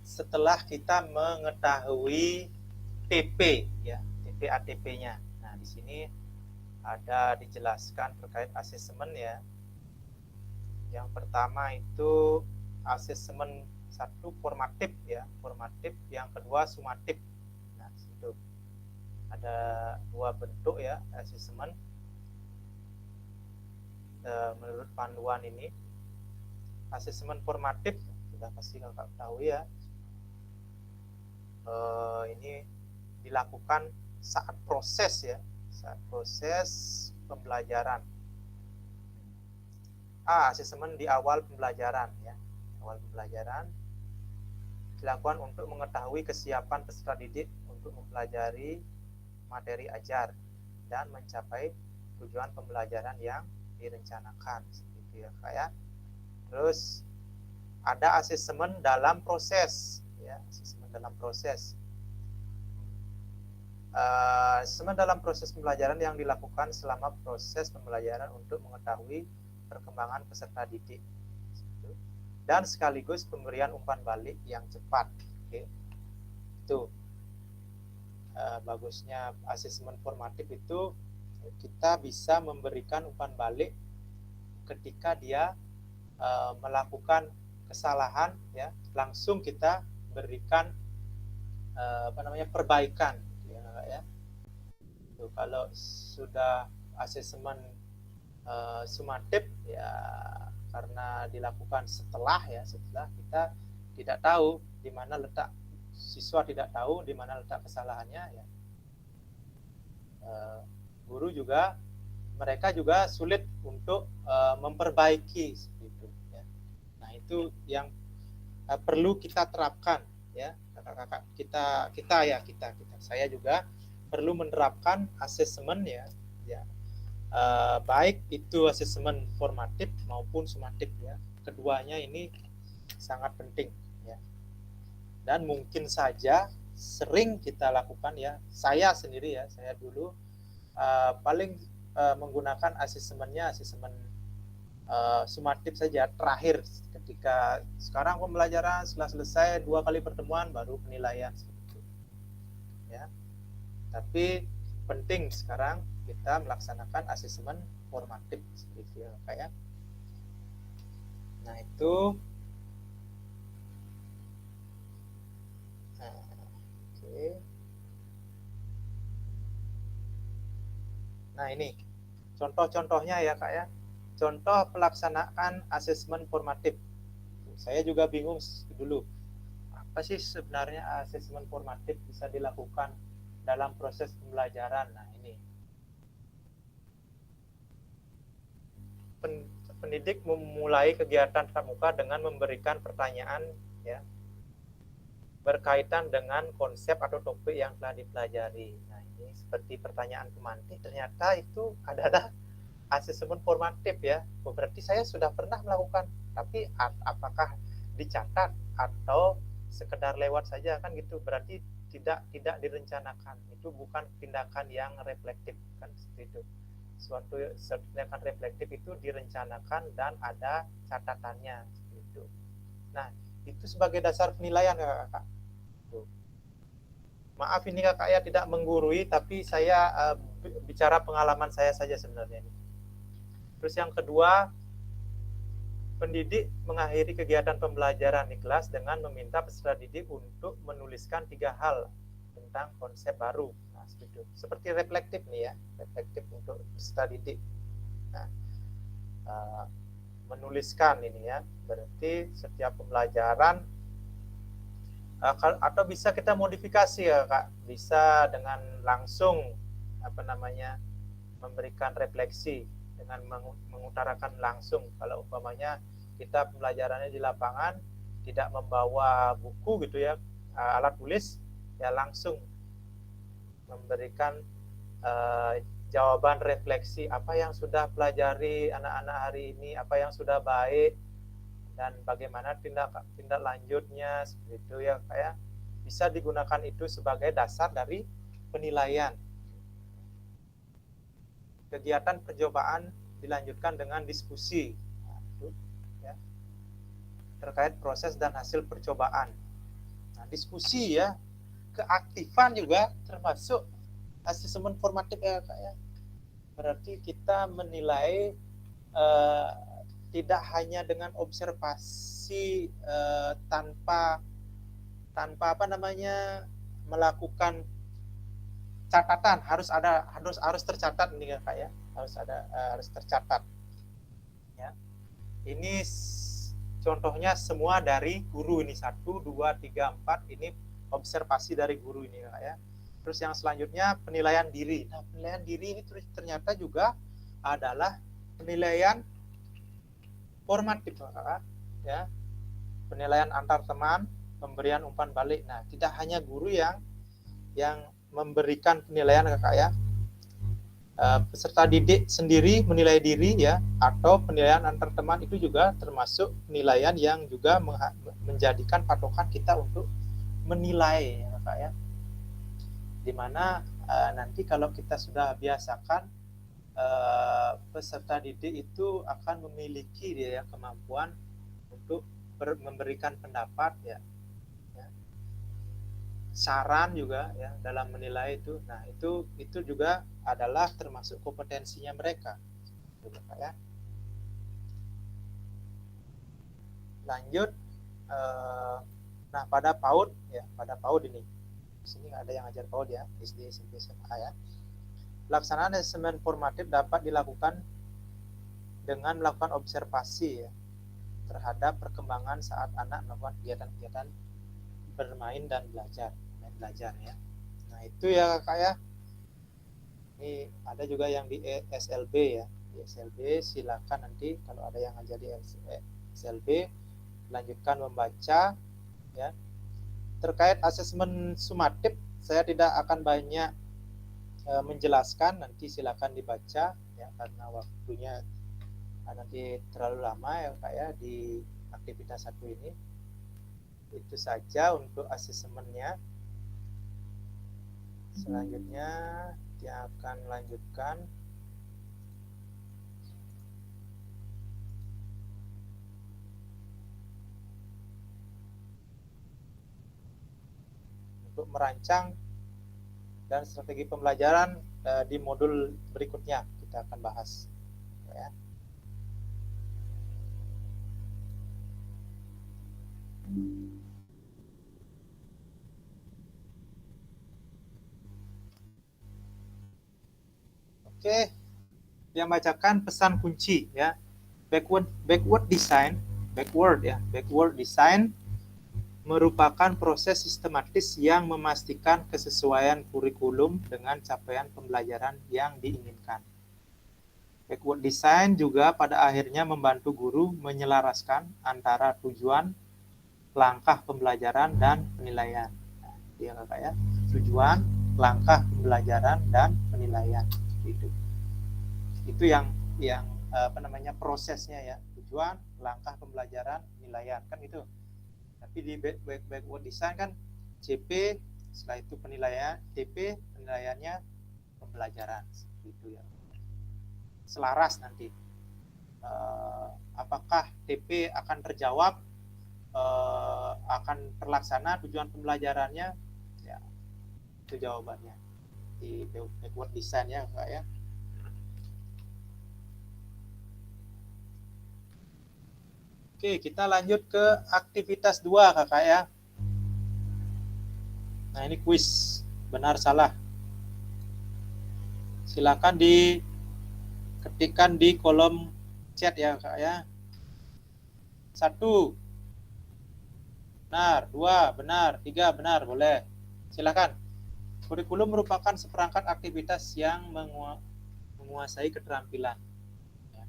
Setelah kita mengetahui TP ya, TP ATP-nya. Nah, di sini ada dijelaskan terkait asesmen ya. Yang pertama itu asesmen satu formatif ya, yang kedua sumatif. Nah, itu ada dua bentuk ya asesmen menurut panduan ini. Asesmen formatif sudah pasti Kakak tahu ya. Ini dilakukan saat proses pembelajaran. Asesmen di awal pembelajaran ya. Awal pembelajaran dilakukan untuk mengetahui kesiapan peserta didik untuk mempelajari materi ajar dan mencapai tujuan pembelajaran yang direncanakan, seperti itu ya Kak ya. Terus ada asesmen dalam proses ya, asesmen dalam proses. Asesmen dalam proses pembelajaran yang dilakukan selama proses pembelajaran untuk mengetahui perkembangan peserta didik dan sekaligus pemberian umpan balik yang cepat. Oke. Itu bagusnya asesmen formatif itu, kita bisa memberikan umpan balik ketika dia melakukan kesalahan ya, langsung kita berikan perbaikan ya. Tuh, kalau sudah asesmen sumatif ya, karena dilakukan setelah kita tidak tahu di mana letak, siswa tidak tahu di mana letak kesalahannya ya. Guru juga, mereka juga sulit untuk memperbaiki seperti itu ya. Nah, itu yang perlu kita terapkan ya, kakak-kakak kita. Saya juga perlu menerapkan asesmen ya. Baik itu asesmen formatif maupun sumatif ya. Keduanya ini sangat penting ya. Dan mungkin saja sering kita lakukan ya. Saya sendiri ya, saya dulu paling menggunakan asesmen sumatif saja terakhir, ketika sekarang pembelajaran setelah selesai 2 kali pertemuan baru penilaian seperti itu ya. Tapi penting sekarang kita melaksanakan asesmen formatif seperti itu ya Kak ya. Nah, itu oke. Nah, ini contoh-contohnya ya Kak ya. Contoh pelaksanaan asesmen formatif. Saya juga bingung dulu, apa sih sebenarnya asesmen formatif bisa dilakukan dalam proses pembelajaran. Nah, ini pendidik memulai kegiatan tatap muka dengan memberikan pertanyaan ya, berkaitan dengan konsep atau topik yang telah dipelajari. Nah, ini seperti pertanyaan pemantik, ternyata itu adalah asesmen formatif ya. Berarti saya sudah pernah melakukan, tapi apakah dicatat atau sekedar lewat saja kan gitu, berarti tidak direncanakan. Itu bukan tindakan yang reflektif kan, seperti itu. Suatu tindakan reflektif itu direncanakan dan ada catatannya seperti itu. Nah, itu sebagai dasar penilaian kakak. Maaf ini kakak ya tidak menggurui, tapi saya bicara pengalaman saya saja sebenarnya ini. Terus yang kedua, pendidik mengakhiri kegiatan pembelajaran di kelas dengan meminta peserta didik untuk menuliskan 3 hal tentang konsep baru. Nah, seperti reflektif nih ya, reflektif untuk peserta didik. Nah, menuliskan ini ya. Berarti setiap pembelajaran atau bisa kita modifikasi ya Kak, bisa dengan langsung memberikan refleksi dengan mengutarakan langsung. Kalau umpamanya kita pembelajarannya di lapangan tidak membawa buku gitu ya, alat tulis, ya langsung memberikan jawaban refleksi apa yang sudah pelajari anak-anak hari ini, apa yang sudah baik dan bagaimana tindak lanjutnya, seperti itu ya kayak bisa digunakan itu sebagai dasar dari penilaian. Kegiatan percobaan dilanjutkan dengan diskusi ya, terkait proses dan hasil percobaan. Nah, diskusi ya, keaktifan juga termasuk asesmen formatif ya Kak ya. Berarti kita menilai tidak hanya dengan observasi tanpa melakukan catatan, harus tercatat ini ya Kak ya, harus tercatat ya. Ini contohnya semua dari guru ini 1, 2, 3, 4 ini observasi dari guru ini Kak ya. Terus yang selanjutnya penilaian diri. Nah, penilaian diri ini ternyata juga adalah penilaian formatif Kak ya. Penilaian antar teman, pemberian umpan balik. Nah, tidak hanya guru yang memberikan penilaian Kak ya. Peserta didik sendiri menilai diri ya, atau penilaian antar teman itu juga termasuk penilaian yang juga menjadikan patokan kita untuk menilai ya Kak ya. Dimana nanti kalau kita sudah biasakan peserta didik itu akan memiliki dia ya, kemampuan untuk memberikan pendapat ya, saran juga ya dalam menilai itu. Nah, itu juga adalah termasuk kompetensinya mereka. Ya. Lanjut, nah pada PAUD ya, pada PAUD ini, di sini ada yang ajar PAUD ya, SD, SMP, SMA ya. Pelaksanaan asesmen formatif dapat dilakukan dengan melakukan observasi ya, terhadap perkembangan saat anak melakukan kegiatan-kegiatan bermain dan belajar ya. Nah, itu ya Kak ya. Ini ada juga yang di SLB ya. Di SLB silakan nanti kalau ada yang ngajar di SLB lanjutkan membaca ya. Terkait asesmen sumatif saya tidak akan banyak menjelaskan, nanti silakan dibaca ya karena waktunya nanti terlalu lama ya Kak ya di aktivitas 1 ini. Itu saja untuk asesmennya. Selanjutnya dia akan lanjutkan untuk merancang dan strategi pembelajaran di modul berikutnya kita akan bahas ya. Oke, dia bacakan pesan kunci ya. Backward design merupakan proses sistematis yang memastikan kesesuaian kurikulum dengan capaian pembelajaran yang diinginkan. Backward design juga pada akhirnya membantu guru menyelaraskan antara tujuan, langkah pembelajaran dan penilaian. Nah, dia Kakak ya, tujuan, langkah pembelajaran dan penilaian. Itu yang prosesnya ya, tujuan, langkah pembelajaran, penilaian kan gitu. Tapi di backward design kan CP, setelah itu penilaian, TP, penilaiannya pembelajaran gitu ya. Selaras nanti apakah TP akan terjawab, akan terlaksana tujuan pembelajarannya ya, itu jawabannya di backward design ya Kak ya. Oke, kita lanjut ke aktivitas 2 Kakak ya. Nah, ini kuis benar salah. Silakan diketikkan di kolom chat ya Kak ya. 1. Benar. 2. Benar. 3. Benar. Boleh. Silakan. Kurikulum merupakan seperangkat aktivitas yang menguasai keterampilan. Ya.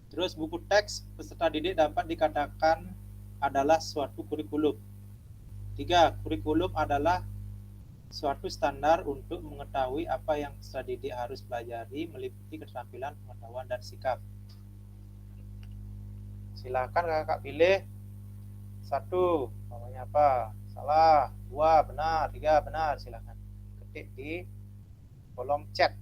Terus buku teks peserta didik dapat dikatakan adalah suatu kurikulum. 3. Kurikulum adalah suatu standar untuk mengetahui apa yang peserta didik harus pelajari meliputi keterampilan, pengetahuan, dan sikap. Silakan kakak pilih 1, namanya apa? Salah. 2, benar. 3, benar. Silakan ketik di kolom chat.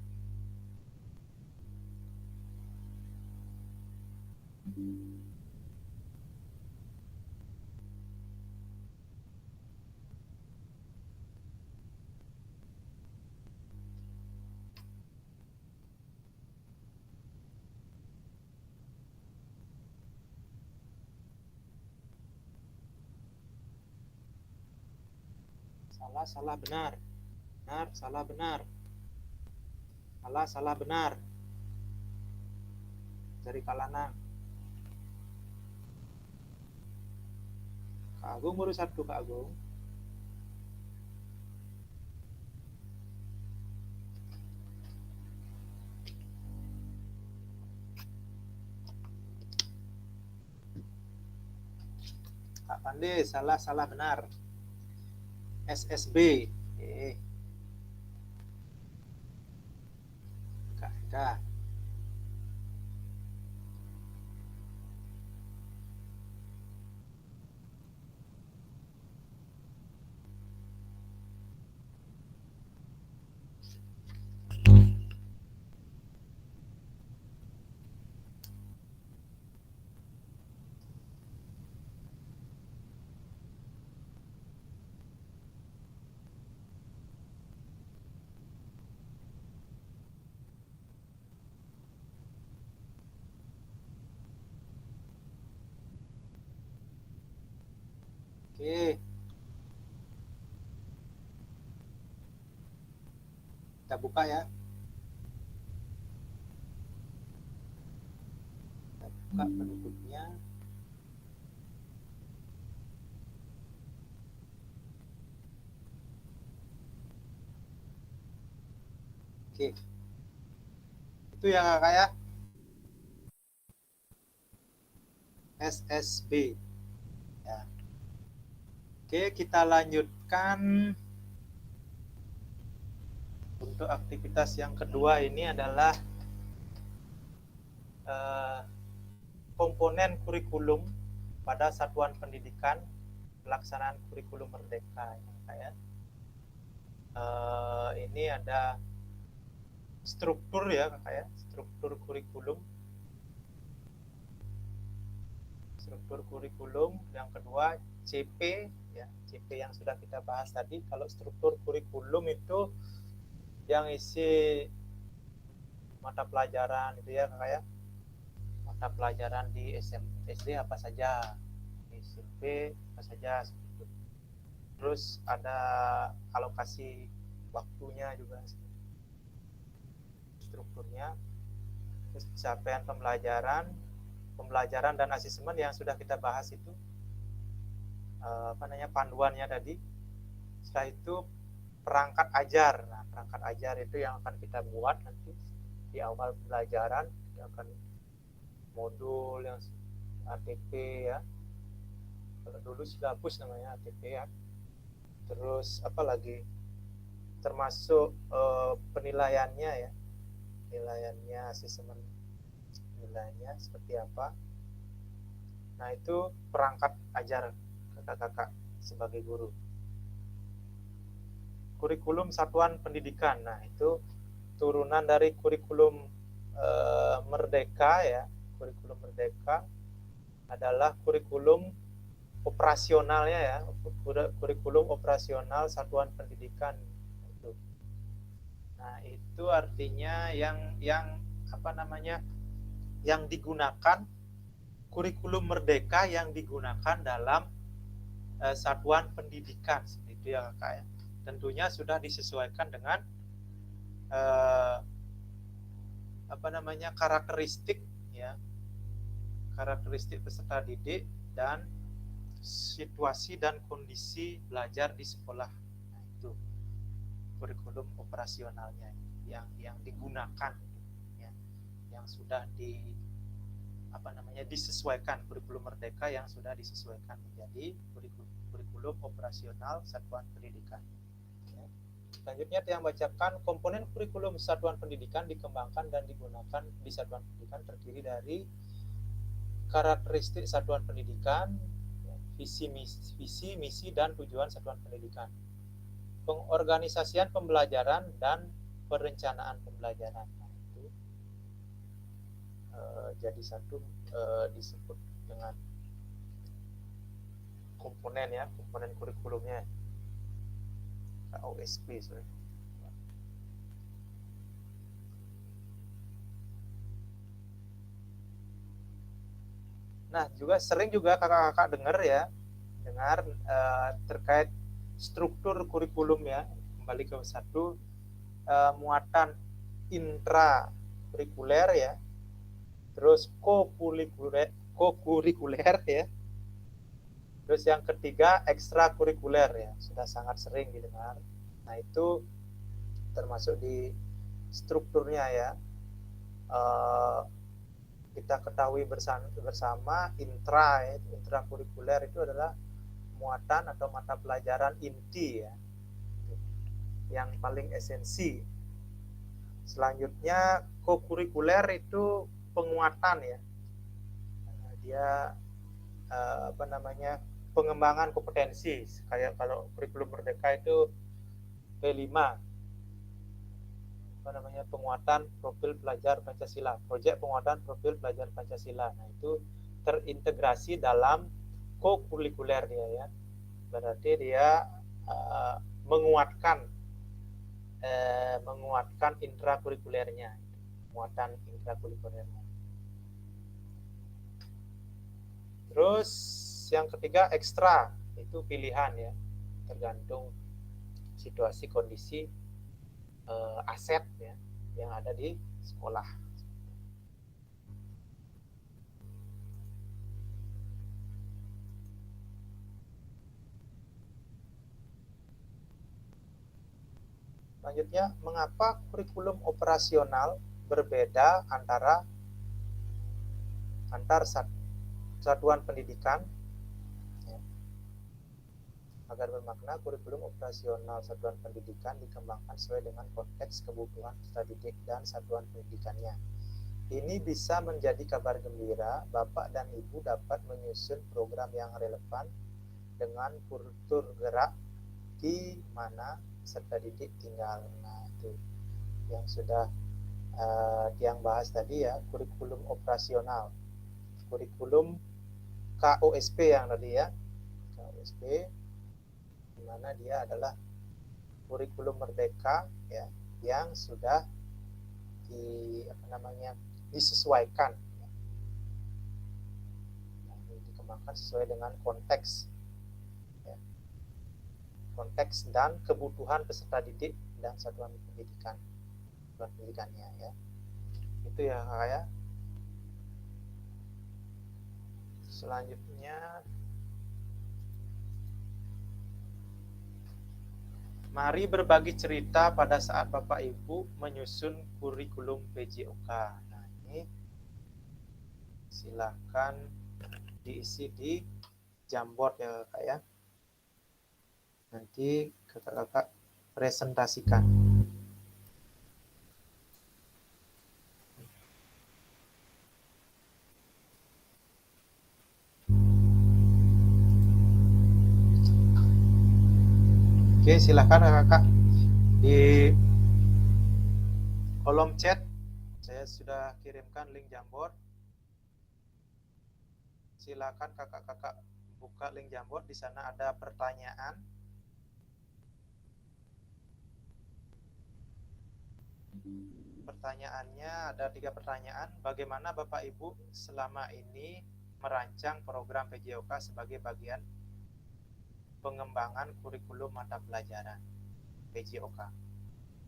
Salah, salah, benar. Benar, salah, benar. Salah, salah, benar. Dari Kak Lanang. Kak Agung baru 1, Kak Agung. Kak Pande, salah, salah, benar. SSB. Kak Eka. Oke. Kita buka ya. Kita buka penutupnya. Oke. Itu ya kakak ya. SSB. Ya. Oke, kita lanjutkan. Untuk aktivitas yang kedua ini adalah komponen kurikulum pada satuan pendidikan, pelaksanaan kurikulum merdeka. Ya. Ini ada struktur ya kakak ya, struktur kurikulum. Struktur kurikulum yang kedua CP ya, CP yang sudah kita bahas tadi. Kalau struktur kurikulum itu yang isi mata pelajaran itu ya kakak ya, mata pelajaran di SD apa saja, di SMP apa saja seperti itu. Terus ada alokasi waktunya juga strukturnya. Terus capaian pembelajaran dan asesmen yang sudah kita bahas itu panduannya tadi. Setelah itu perangkat ajar. Nah, perangkat ajar itu yang akan kita buat nanti di awal pembelajaran. Kita akan modul yang ATP ya. Kalau dulu silabus namanya ATP ya. Terus apa lagi? Termasuk penilaiannya ya. Penilaiannya, asesmen nilainya seperti apa. Nah, itu perangkat ajar kakak-kakak sebagai guru. Kurikulum satuan pendidikan. Nah, itu turunan dari kurikulum Merdeka ya. Kurikulum Merdeka adalah kurikulum operasionalnya ya. Kurikulum operasional satuan pendidikan itu. Nah, itu artinya yang digunakan kurikulum Merdeka yang digunakan dalam satuan pendidikan seperti itu ya kakak ya. Tentunya sudah disesuaikan dengan karakteristik ya, karakteristik peserta didik, dan situasi dan kondisi belajar di sekolah. Nah, itu kurikulum operasionalnya yang digunakan, ya, yang sudah disesuaikan, kurikulum merdeka yang sudah disesuaikan menjadi kurikulum operasional satuan pendidikan. Ya. Selanjutnya yang bacakan, komponen kurikulum satuan pendidikan dikembangkan dan digunakan di satuan pendidikan terdiri dari karakteristik satuan pendidikan, visi, misi, dan tujuan satuan pendidikan, pengorganisasian pembelajaran dan perencanaan pembelajaran. Nah, itu jadi satu disebut dengan komponen, ya, komponen kurikulumnya, KOSP. Nah, sering juga kakak-kakak dengar terkait struktur kurikulum, ya. Kembali ke satu, muatan intrakurikuler, ya, terus kokurikuler, ya, terus yang ketiga ekstrakurikuler, ya, sudah sangat sering didengar. Nah, itu termasuk di strukturnya, ya. Kita ketahui bersama intrakurikuler itu adalah muatan atau mata pelajaran inti, ya, yang paling esensi. Selanjutnya kokurikuler itu penguatan, ya, dia pengembangan kompetensi. Kayak kalau kurikulum merdeka itu P5, penguatan profil pelajar Pancasila, proyek penguatan profil pelajar Pancasila. Nah, itu terintegrasi dalam kokurikuler dia, ya. Berarti dia menguatkan intrakurikulernya, muatan intrakurikulernya. Terus yang ketiga ekstra, itu pilihan, ya, tergantung situasi kondisi aset, ya, yang ada di sekolah. Selanjutnya, mengapa kurikulum operasional berbeda antar satuan pendidikan? Agar bermakna, kurikulum operasional satuan pendidikan dikembangkan sesuai dengan konteks kebutuhan peserta didik dan satuan pendidikannya. Ini bisa menjadi kabar gembira. Bapak dan Ibu dapat menyusun program yang relevan dengan kultur gerak di mana peserta didik tinggal. Nah, itu yang sudah yang bahas tadi, ya, kurikulum operasional, kurikulum KOSP yang tadi, ya, KOSP, di mana dia adalah kurikulum merdeka, ya, yang sudah disesuaikan, ya. Nah, dikembangkan sesuai dengan konteks, ya, konteks dan kebutuhan peserta didik dan satuan pendidikannya, ya. Itu ya, Kak, ya. Selanjutnya, mari berbagi cerita pada saat Bapak Ibu menyusun kurikulum PJOK. Nah, ini silakan diisi di Jamboard, ya, Kak, ya. Nanti kakak-kakak presentasikan. Oke, silakan kakak di kolom chat saya sudah kirimkan link Jamboard. Silakan kakak-kakak buka link Jamboard, di sana ada pertanyaan. Pertanyaannya ada 3 pertanyaan. Bagaimana Bapak Ibu selama ini merancang program PJOK sebagai bagian pengembangan kurikulum mata pelajaran PJOK?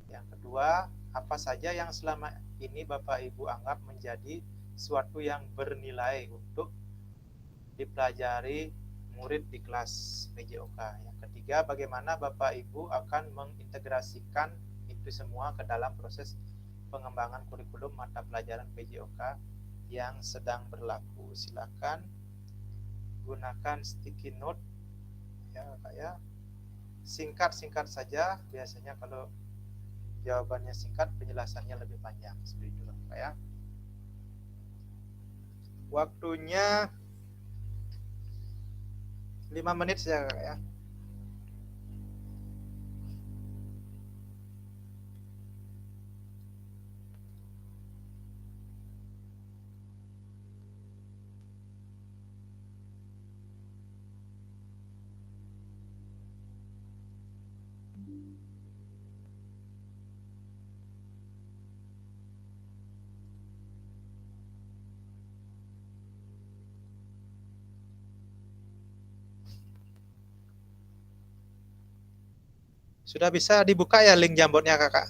Yang kedua, apa saja yang selama ini Bapak Ibu anggap menjadi sesuatu yang bernilai untuk dipelajari murid di kelas PJOK. Yang ketiga, bagaimana Bapak Ibu akan mengintegrasikan itu semua ke dalam proses pengembangan kurikulum mata pelajaran PJOK yang sedang berlaku. Silakan gunakan sticky note ya Kak ya. Singkat-singkat saja, biasanya kalau jawabannya singkat, penjelasannya lebih panjang. Seperti itu Kak ya. Waktunya 5 menit saja Kak ya. Sudah bisa dibuka ya link Jamboardnya Kakak?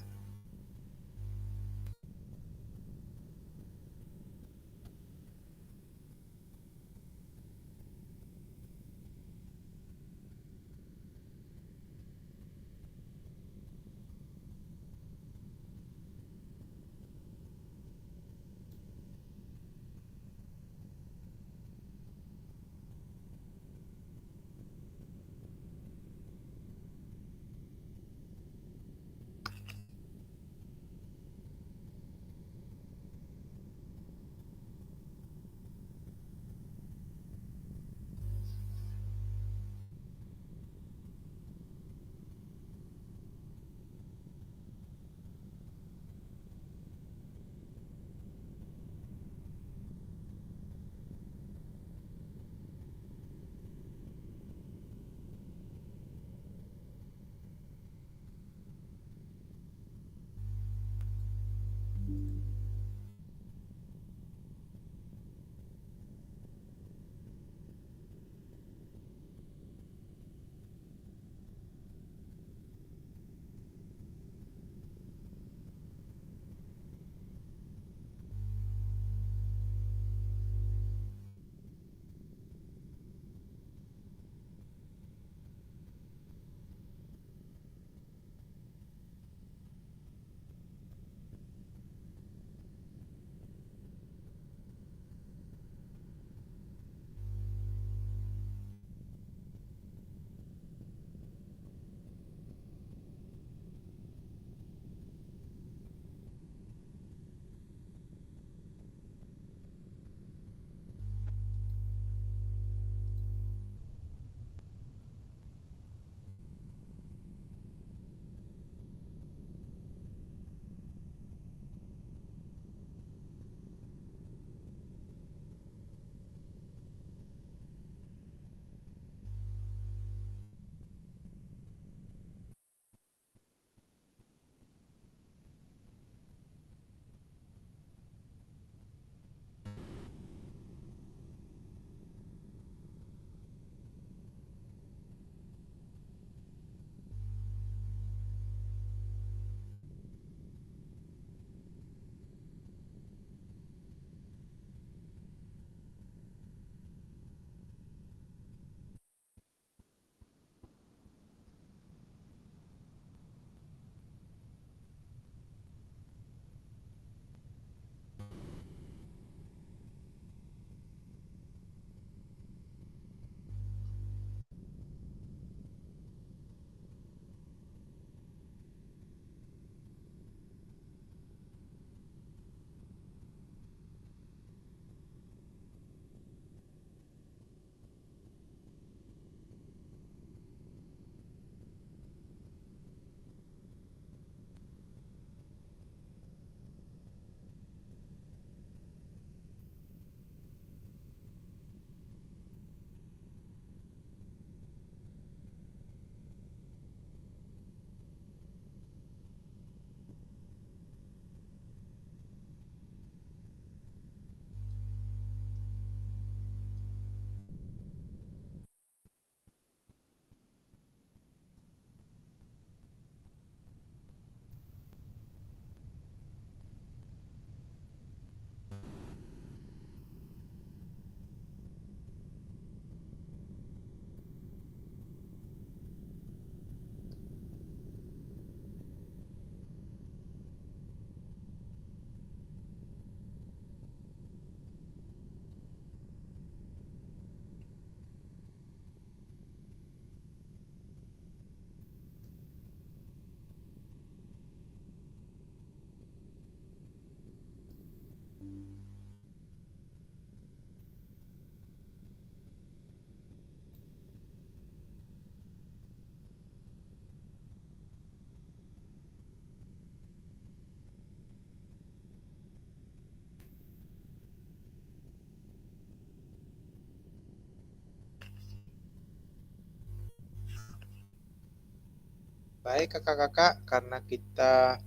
Baik kakak-kakak, karena kita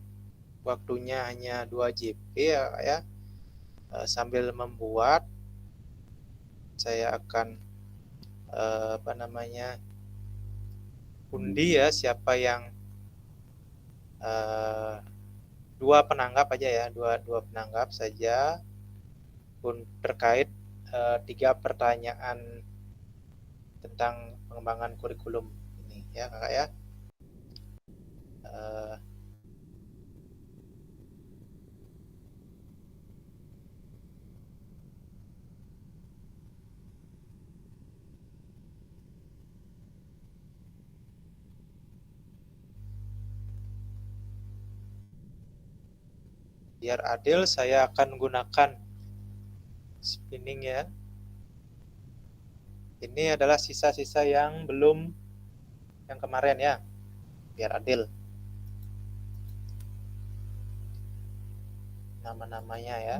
waktunya hanya 2 JP ya Kak ya. Sambil membuat, saya akan undi ya siapa yang 2 penanggap aja ya, dua penanggap saja terkait 3 pertanyaan tentang pengembangan kurikulum ini ya kakak ya. Biar adil, saya akan gunakan spinning ya. Ini adalah sisa-sisa yang belum yang kemarin ya, biar adil. Nama-namanya ya.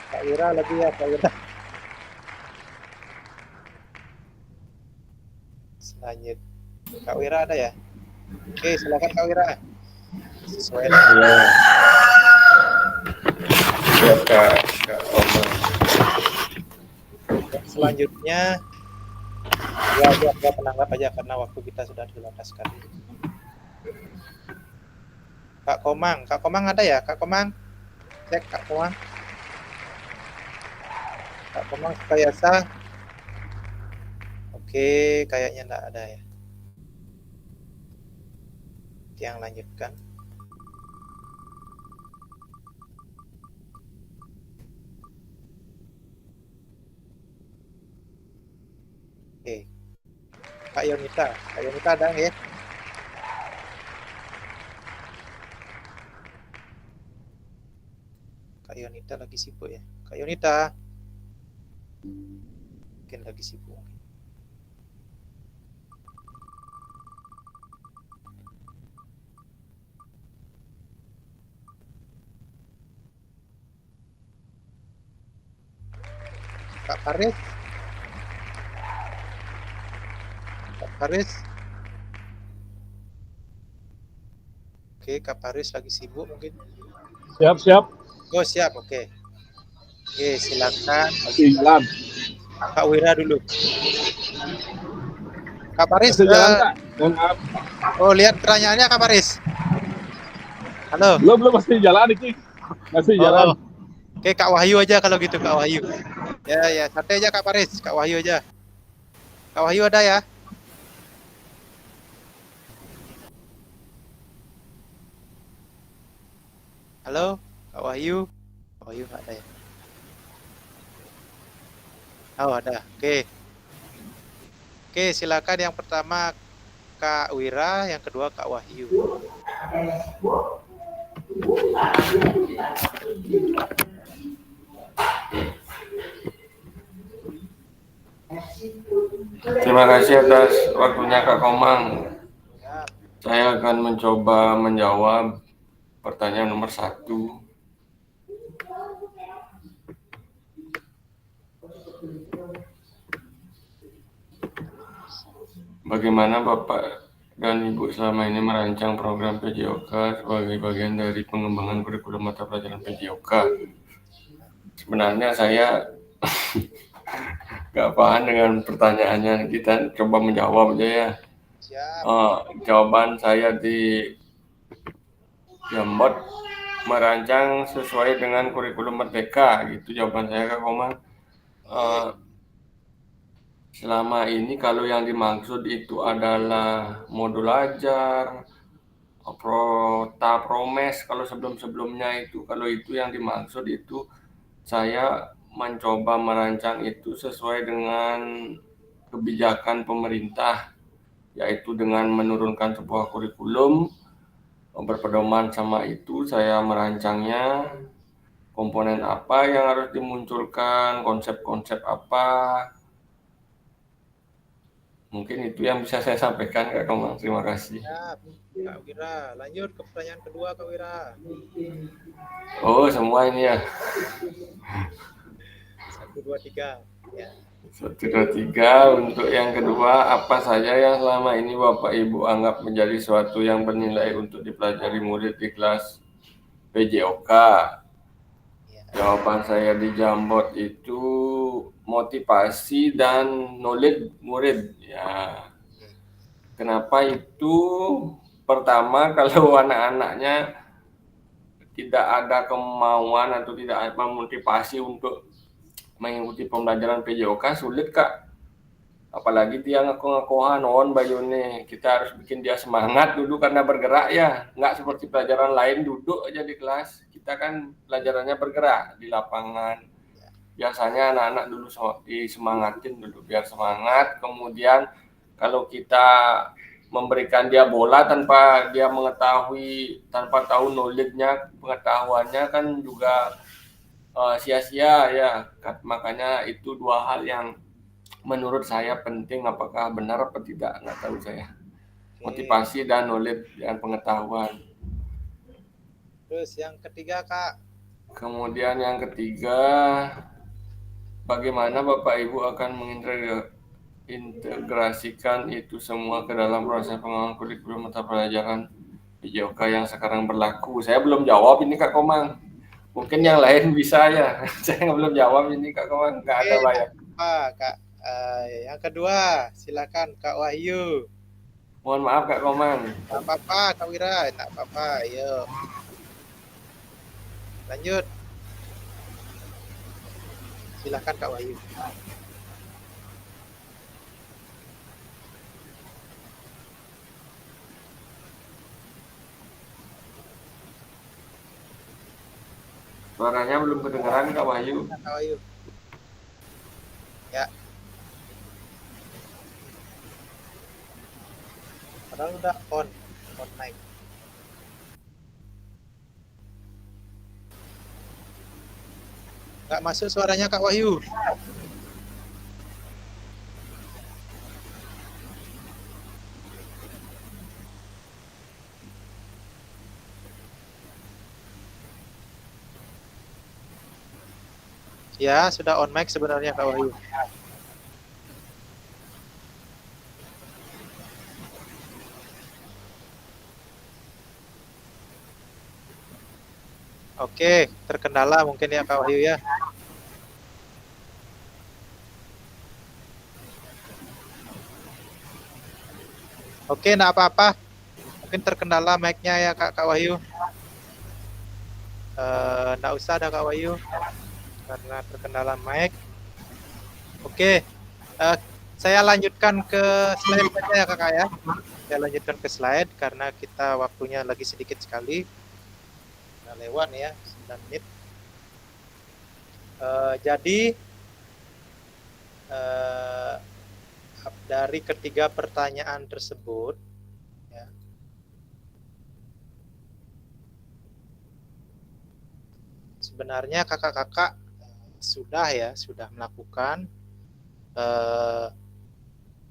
Kak Wira lagi ya, Kak Wira. Selanjut, Kak Wira ada ya? Oke, silakan Kak Wira. Sesuai dengan Ya, Kak Omang. selanjutnya ya penanggap aja karena waktu kita sudah terbatas sekali. Kak Komang ada ya? Kak Komang, cek Kak Komang. Kak Komang Sukayasa. Oke, kayaknya enggak ada ya. Yang lanjutkan. Oke. Kak Yonita ada nggih? Kak Yonita lagi sibuk ya. Kak Yonita. Mungkin lagi sibuk. Kak Faris. Oke, Kak Faris lagi sibuk mungkin. Siap. Oh, siap. Oke, silakan. Masih jalan. Kak Wira dulu. Kak Faris. Masih jalan, Kak. Mohon maaf. Oh, lihat pertanyaannya Kak Faris. Halo. Belum masih jalan iki. Masih jalan. Oke, Kak Wahyu aja kalau gitu, Kak Wahyu. Ya, santai aja Kak Faris, Kak Wahyu aja. Kak Wahyu ada ya? Halo, Kak Wahyu. Kak Wahyu nggak ada ya? Oh, ada. Oke, silakan yang pertama Kak Wira, yang kedua Kak Wahyu. Terima kasih atas waktunya Kak Komang. Saya akan mencoba menjawab pertanyaan nomor 1. Bagaimana Bapak dan Ibu selama ini merancang program PJOK sebagai bagian dari pengembangan kurikulum mata pelajaran PJOK? Sebenarnya saya nggak paham dengan pertanyaannya. Kita coba menjawab aja ya. Jawaban saya di Jambot merancang sesuai dengan kurikulum Merdeka, gitu jawaban saya Kak Komang. Selama ini kalau yang dimaksud itu adalah modul ajar, promes kalau sebelum-sebelumnya itu, kalau itu yang dimaksud itu saya mencoba merancang itu sesuai dengan kebijakan pemerintah, yaitu dengan menurunkan sebuah kurikulum. Berpedoman sama itu saya merancangnya komponen apa yang harus dimunculkan, konsep-konsep apa. Mungkin itu yang bisa saya sampaikan Kak Komang. Terima kasih. Siap, Kak Wira. Lanjut ke pertanyaan kedua, Kak Wira. Oh, semua ini ya. 1, 2, 3. Ya. 1, 2, 3. Untuk yang kedua, apa saja yang selama ini Bapak Ibu anggap menjadi suatu yang bernilai untuk dipelajari murid di kelas PJOK? Ya. Jawaban saya di Jambot itu motivasi dan knowledge murid. Ya. Kenapa itu? Pertama, kalau anak-anaknya tidak ada kemauan atau tidak ada motivasi untuk mengikuti pembelajaran PJOK, sulit Kak. Apalagi dia ngaku-ngakuan on bayune, kita harus bikin dia semangat dulu karena bergerak ya, nggak seperti pelajaran lain duduk aja di kelas. Kita kan pelajarannya bergerak di lapangan. Biasanya anak-anak dulu disemangatin dulu biar semangat, kemudian kalau kita memberikan dia bola tanpa dia mengetahui, tanpa tahu knowledge-nya, pengetahuannya kan juga sia-sia ya. Makanya itu dua hal yang menurut saya penting, apakah benar apa tidak, nggak tahu saya. Motivasi dan knowledge dan pengetahuan. Terus yang ketiga, Kak. Kemudian yang ketiga, bagaimana Bapak Ibu akan mengintegrasikan itu semua ke dalam proses pengembangan kurikulum mata pelajaran PJOK yang sekarang berlaku? Saya belum jawab ini Kak Komang. Mungkin yang lain bisa ya. Saya belum jawab ini Kak Komang, nggak ada bayar. Kak. Yang kedua, silakan Kak Wahyu. Mohon maaf Kak Komang. Tak apa-apa, Kak Wira, tak apa-apa. Ayo. Lanjut. Silakan Kak Wahyu. Suaranya belum kedengaran Kak Wahyu. Kak Wahyu. Ya. Padahal udah on mic. Nggak masuk suaranya Kak Wahyu. Ya, sudah on mic sebenarnya Kak Wahyu. Oke, terkendala mungkin ya Kak Wahyu ya. Oke, enggak apa-apa. Mungkin terkendala mic-nya ya Kak Wahyu. Enggak usah ada Kak Wahyu karena terkendala mic. Oke, saya lanjutkan ke slide saja ya Kakak ya. Saya lanjutkan ke slide karena kita waktunya lagi sedikit sekali. Udah lewat ya, 9 menit. Jadi dari ketiga pertanyaan tersebut ya, sebenarnya kakak-kakak sudah melakukan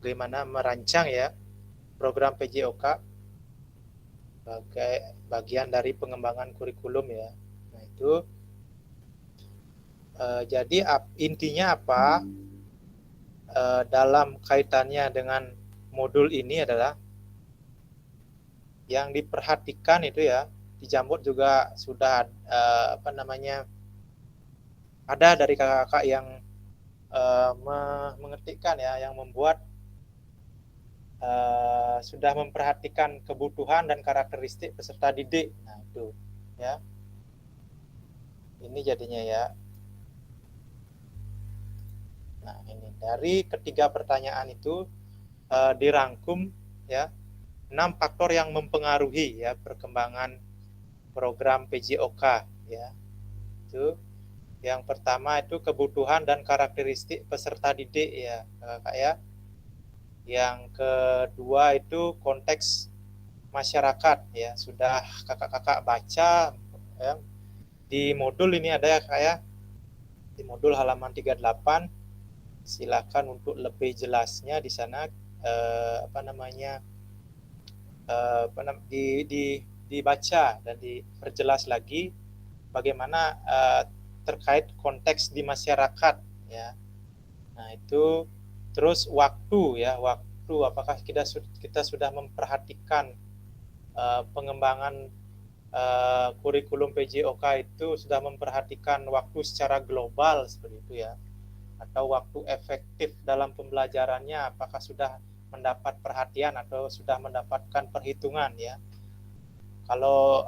bagaimana merancang ya program PJOK sebagai bagian dari pengembangan kurikulum ya. Nah itu jadi intinya apa dalam kaitannya dengan modul ini adalah yang diperhatikan itu ya, di Jambot juga sudah ada dari kakak-kakak yang mengetikkan ya, yang membuat sudah memperhatikan kebutuhan dan karakteristik peserta didik. Nah itu ya, ini jadinya ya. Nah ini dari ketiga pertanyaan itu dirangkum ya 6 faktor yang mempengaruhi ya perkembangan program PJOK ya. Itu yang pertama itu kebutuhan dan karakteristik peserta didik ya Kakak ya. Yang kedua itu konteks masyarakat ya, sudah kakak-kakak baca ya. Di modul ini ada ya Kak ya, di modul halaman 38, silakan untuk lebih jelasnya di sana dibaca dan diperjelas lagi bagaimana terkait konteks di masyarakat ya. Nah, itu terus waktu ya, waktu apakah kita sudah memperhatikan pengembangan kurikulum PJOK itu sudah memperhatikan waktu secara global seperti itu ya, atau waktu efektif dalam pembelajarannya apakah sudah mendapat perhatian atau sudah mendapatkan perhitungan ya. Kalau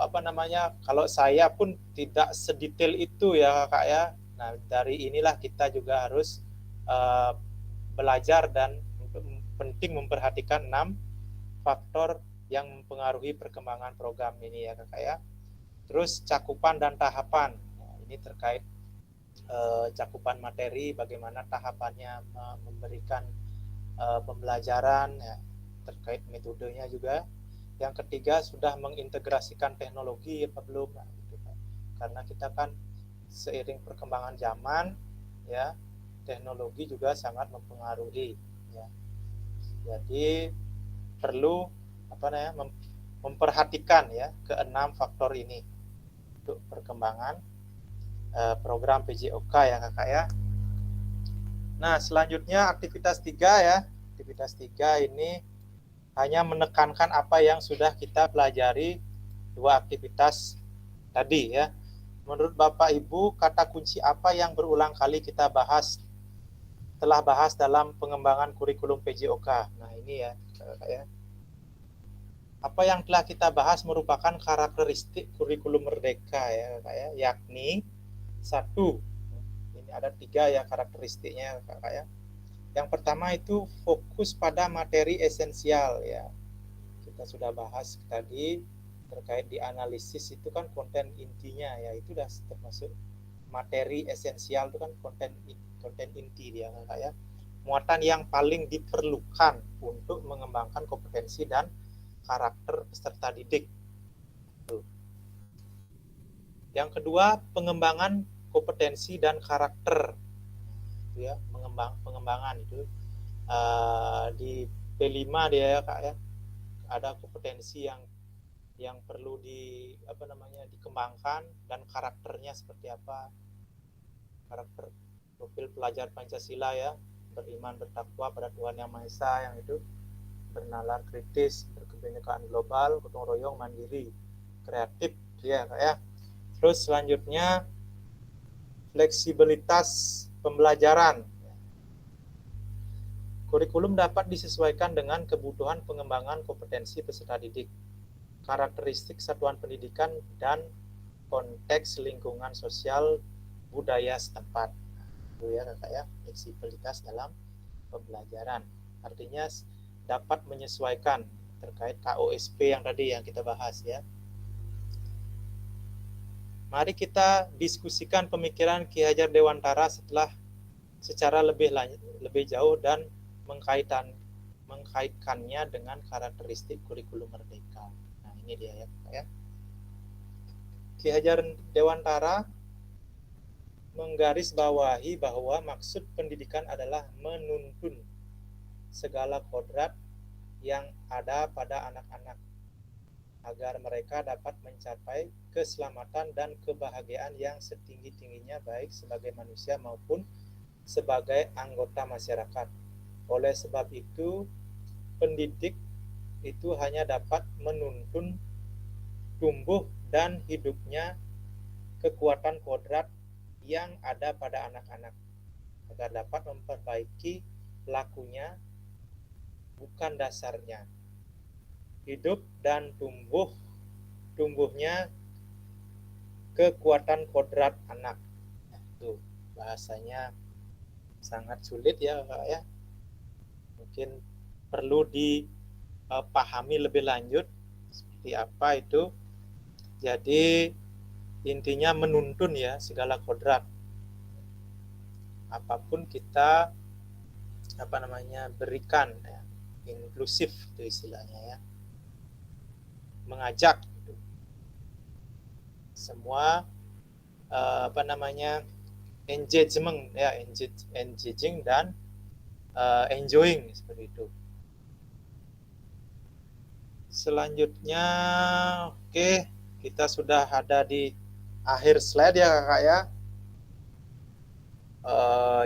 kalau saya pun tidak sedetail itu ya Kak ya. Nah, dari inilah kita juga harus belajar dan penting memperhatikan 6 faktor yang mempengaruhi perkembangan program ini ya Kak ya. Terus cakupan dan tahapan. Nah, ini terkait cakupan materi, bagaimana tahapannya memberikan pembelajaran ya, terkait metodenya juga. Yang ketiga, sudah mengintegrasikan teknologi apa belum? Nah, gitu kan. Karena kita kan seiring perkembangan zaman ya, teknologi juga sangat mempengaruhi ya. Jadi perlu memperhatikan ya ke-6 faktor ini untuk perkembangan program PJOK ya Kakak ya. Nah, selanjutnya aktivitas 3 ya. Aktivitas 3 ini hanya menekankan apa yang sudah kita pelajari 2 aktivitas tadi ya. Menurut Bapak Ibu, kata kunci apa yang berulang kali kita telah bahas dalam pengembangan kurikulum PJOK? Nah, ini ya, ya. Apa yang telah kita bahas merupakan karakteristik kurikulum merdeka ya, yakni 1. Ini ada 3 ya karakteristiknya Kakak ya. Yang pertama itu fokus pada materi esensial ya. Kita sudah bahas tadi terkait di analisis itu kan konten intinya ya, itu sudah termasuk materi esensial, itu kan konten inti dia Kakak ya. Muatan yang paling diperlukan untuk mengembangkan kompetensi dan karakter peserta didik. Yang kedua, pengembangan kompetensi dan karakter ya, pengembangan itu di P5 dia ya Kak ya, ada kompetensi yang perlu dikembangkan dan karakternya seperti apa, karakter profil pelajar Pancasila ya, beriman bertakwa pada Tuhan Yang Maha Esa, yang itu bernalar kritis, berkebinekaan global, gotong royong, mandiri, kreatif ya Kak ya. Terus selanjutnya fleksibilitas pembelajaran. Kurikulum dapat disesuaikan dengan kebutuhan pengembangan kompetensi peserta didik, karakteristik satuan pendidikan, dan konteks lingkungan sosial budaya setempat. Itu ya Kakak ya, fleksibilitas dalam pembelajaran. Artinya dapat menyesuaikan terkait KOSP yang tadi yang kita bahas ya. Mari kita diskusikan pemikiran Ki Hajar Dewantara secara lebih jauh dan mengkaitkannya dengan karakteristik kurikulum merdeka. Nah, ini dia ya. Ki Hajar Dewantara menggarisbawahi bahwa maksud pendidikan adalah menuntun segala kodrat yang ada pada anak-anak agar mereka dapat mencapai keselamatan dan kebahagiaan yang setinggi-tingginya baik sebagai manusia maupun sebagai anggota masyarakat. Oleh sebab itu, pendidik itu hanya dapat menuntun tumbuh dan hidupnya kekuatan kodrat yang ada pada anak-anak agar dapat memperbaiki lakunya, bukan dasarnya. Hidup dan tumbuhnya kekuatan kodrat anak. Nah, itu bahasanya sangat sulit ya Kak ya. Mungkin perlu dipahami lebih lanjut seperti apa itu. Jadi intinya menuntun ya segala kodrat. Apapun kita berikan ya, inklusif itu istilahnya ya. Mengajak gitu. Semua engagement ya, engaging dan enjoying seperti itu. Selanjutnya, oke, kita sudah ada di akhir slide ya kakak ya.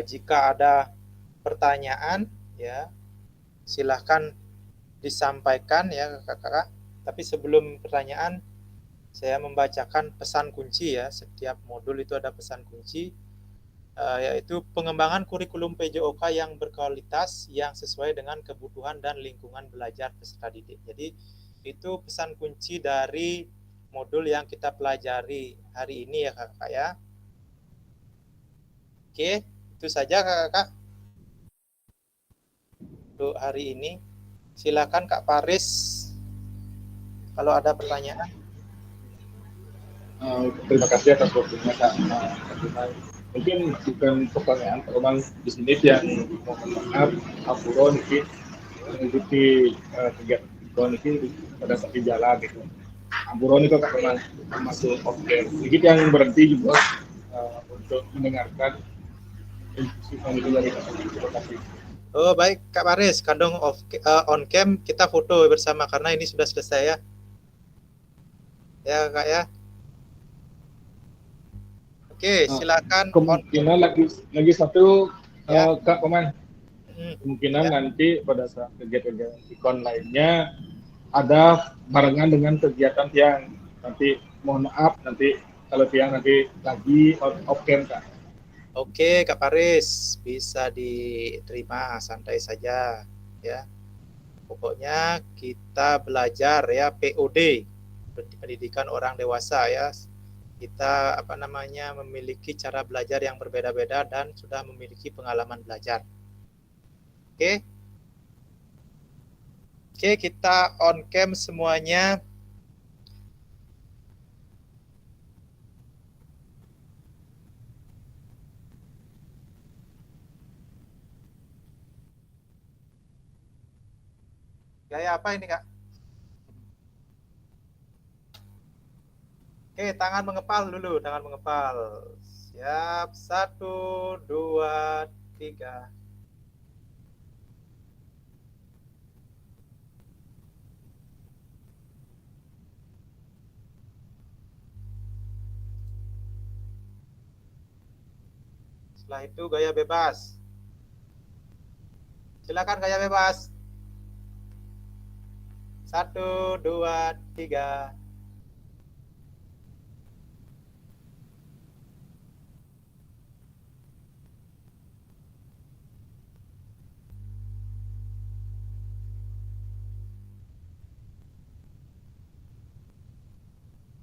Jika ada pertanyaan ya, silahkan disampaikan ya kakak-kakak. Tapi sebelum pertanyaan, saya membacakan pesan kunci ya. Setiap modul itu ada pesan kunci, yaitu pengembangan kurikulum PJOK yang berkualitas, yang sesuai dengan kebutuhan dan lingkungan belajar peserta didik. Jadi itu pesan kunci dari modul yang kita pelajari hari ini ya kakak ya. Oke, itu saja kakak untuk hari ini. Silakan Kak Paris kalau ada pertanyaan. Terima kasih atas waktunya Kak. Mungkin bukan pertanyaan, memang di sini yang mohon maaf, Ampuro ini mengikuti kegiatan ini pada saat di jalan gitu. Ampuro ini kok memang masuk oke. Sedikit yang berhenti juga untuk mendengarkan diskusi kami dari Kak. Terima kasih. Oh baik Kak Paris, kadang on cam kita foto bersama karena ini sudah selesai ya. Ya Kak ya. Oke, silakan. Kemungkinan lagi satu ya. Kak Koman. Kemungkinan ya. Nanti pada saat kegiatan ikon lainnya ada barengan dengan kegiatan yang nanti mohon maaf nanti kalau yang nanti lagi off cam Kak. Oke Kak Paris, bisa diterima, santai saja ya. Pokoknya kita belajar ya POD, pendidikan orang dewasa ya. Kita memiliki cara belajar yang berbeda-beda dan sudah memiliki pengalaman belajar. Oke. Oke, kita on cam semuanya. Gaya apa ini Kak? Oke, tangan mengepal dulu, tangan mengepal. Siap, 1, 2, 3. Setelah itu gaya bebas. Silakan gaya bebas. 1, 2, 3.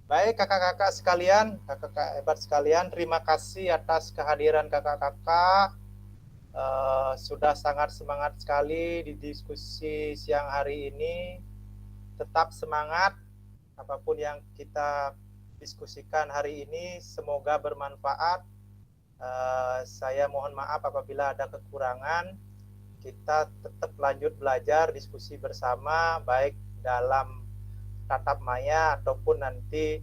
Baik kakak-kakak sekalian, kakak-kakak hebat sekalian, terima kasih atas kehadiran kakak-kakak. Sudah sangat semangat sekali di diskusi siang hari ini. Tetap semangat, apapun yang kita diskusikan hari ini, semoga bermanfaat. Saya mohon maaf apabila ada kekurangan. Kita tetap lanjut belajar, diskusi bersama, baik dalam tatap maya ataupun nanti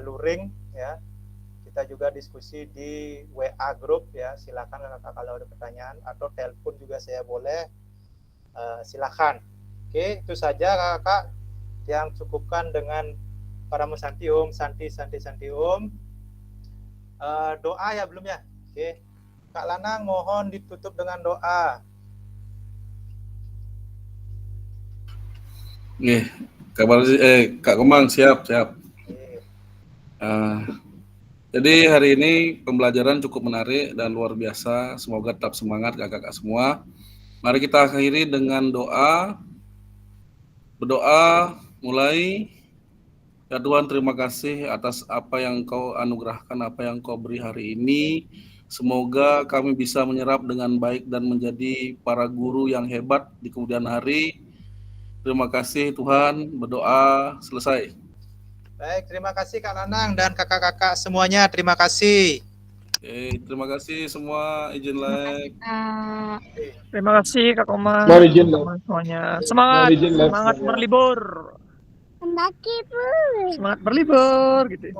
luring ya. Kita juga diskusi di WA group ya. Silakan kakak kalau ada pertanyaan atau telepon juga saya boleh. Silakan. Oke, itu saja kakak yang cukupkan dengan para Santi Om, Santi Om. Doa ya belum ya? Oke. Kak Lanang mohon ditutup dengan doa. Nih. Kak Komang siap. Jadi hari ini pembelajaran cukup menarik dan luar biasa. Semoga tetap semangat kakak-kakak semua. Mari kita akhiri dengan doa. Berdoa mulai. Ya Tuhan, terima kasih atas apa yang Kau anugerahkan, apa yang Kau beri hari ini. Semoga kami bisa menyerap dengan baik dan menjadi para guru yang hebat di kemudian hari. Terima kasih Tuhan, berdoa selesai. Baik, terima kasih Kak Lanang dan kakak-kakak semuanya, terima kasih. Terima kasih semua, izin like. Terima kasih Kak Komang, semuanya. Semangat berlibur. Semangat berlibur gitu.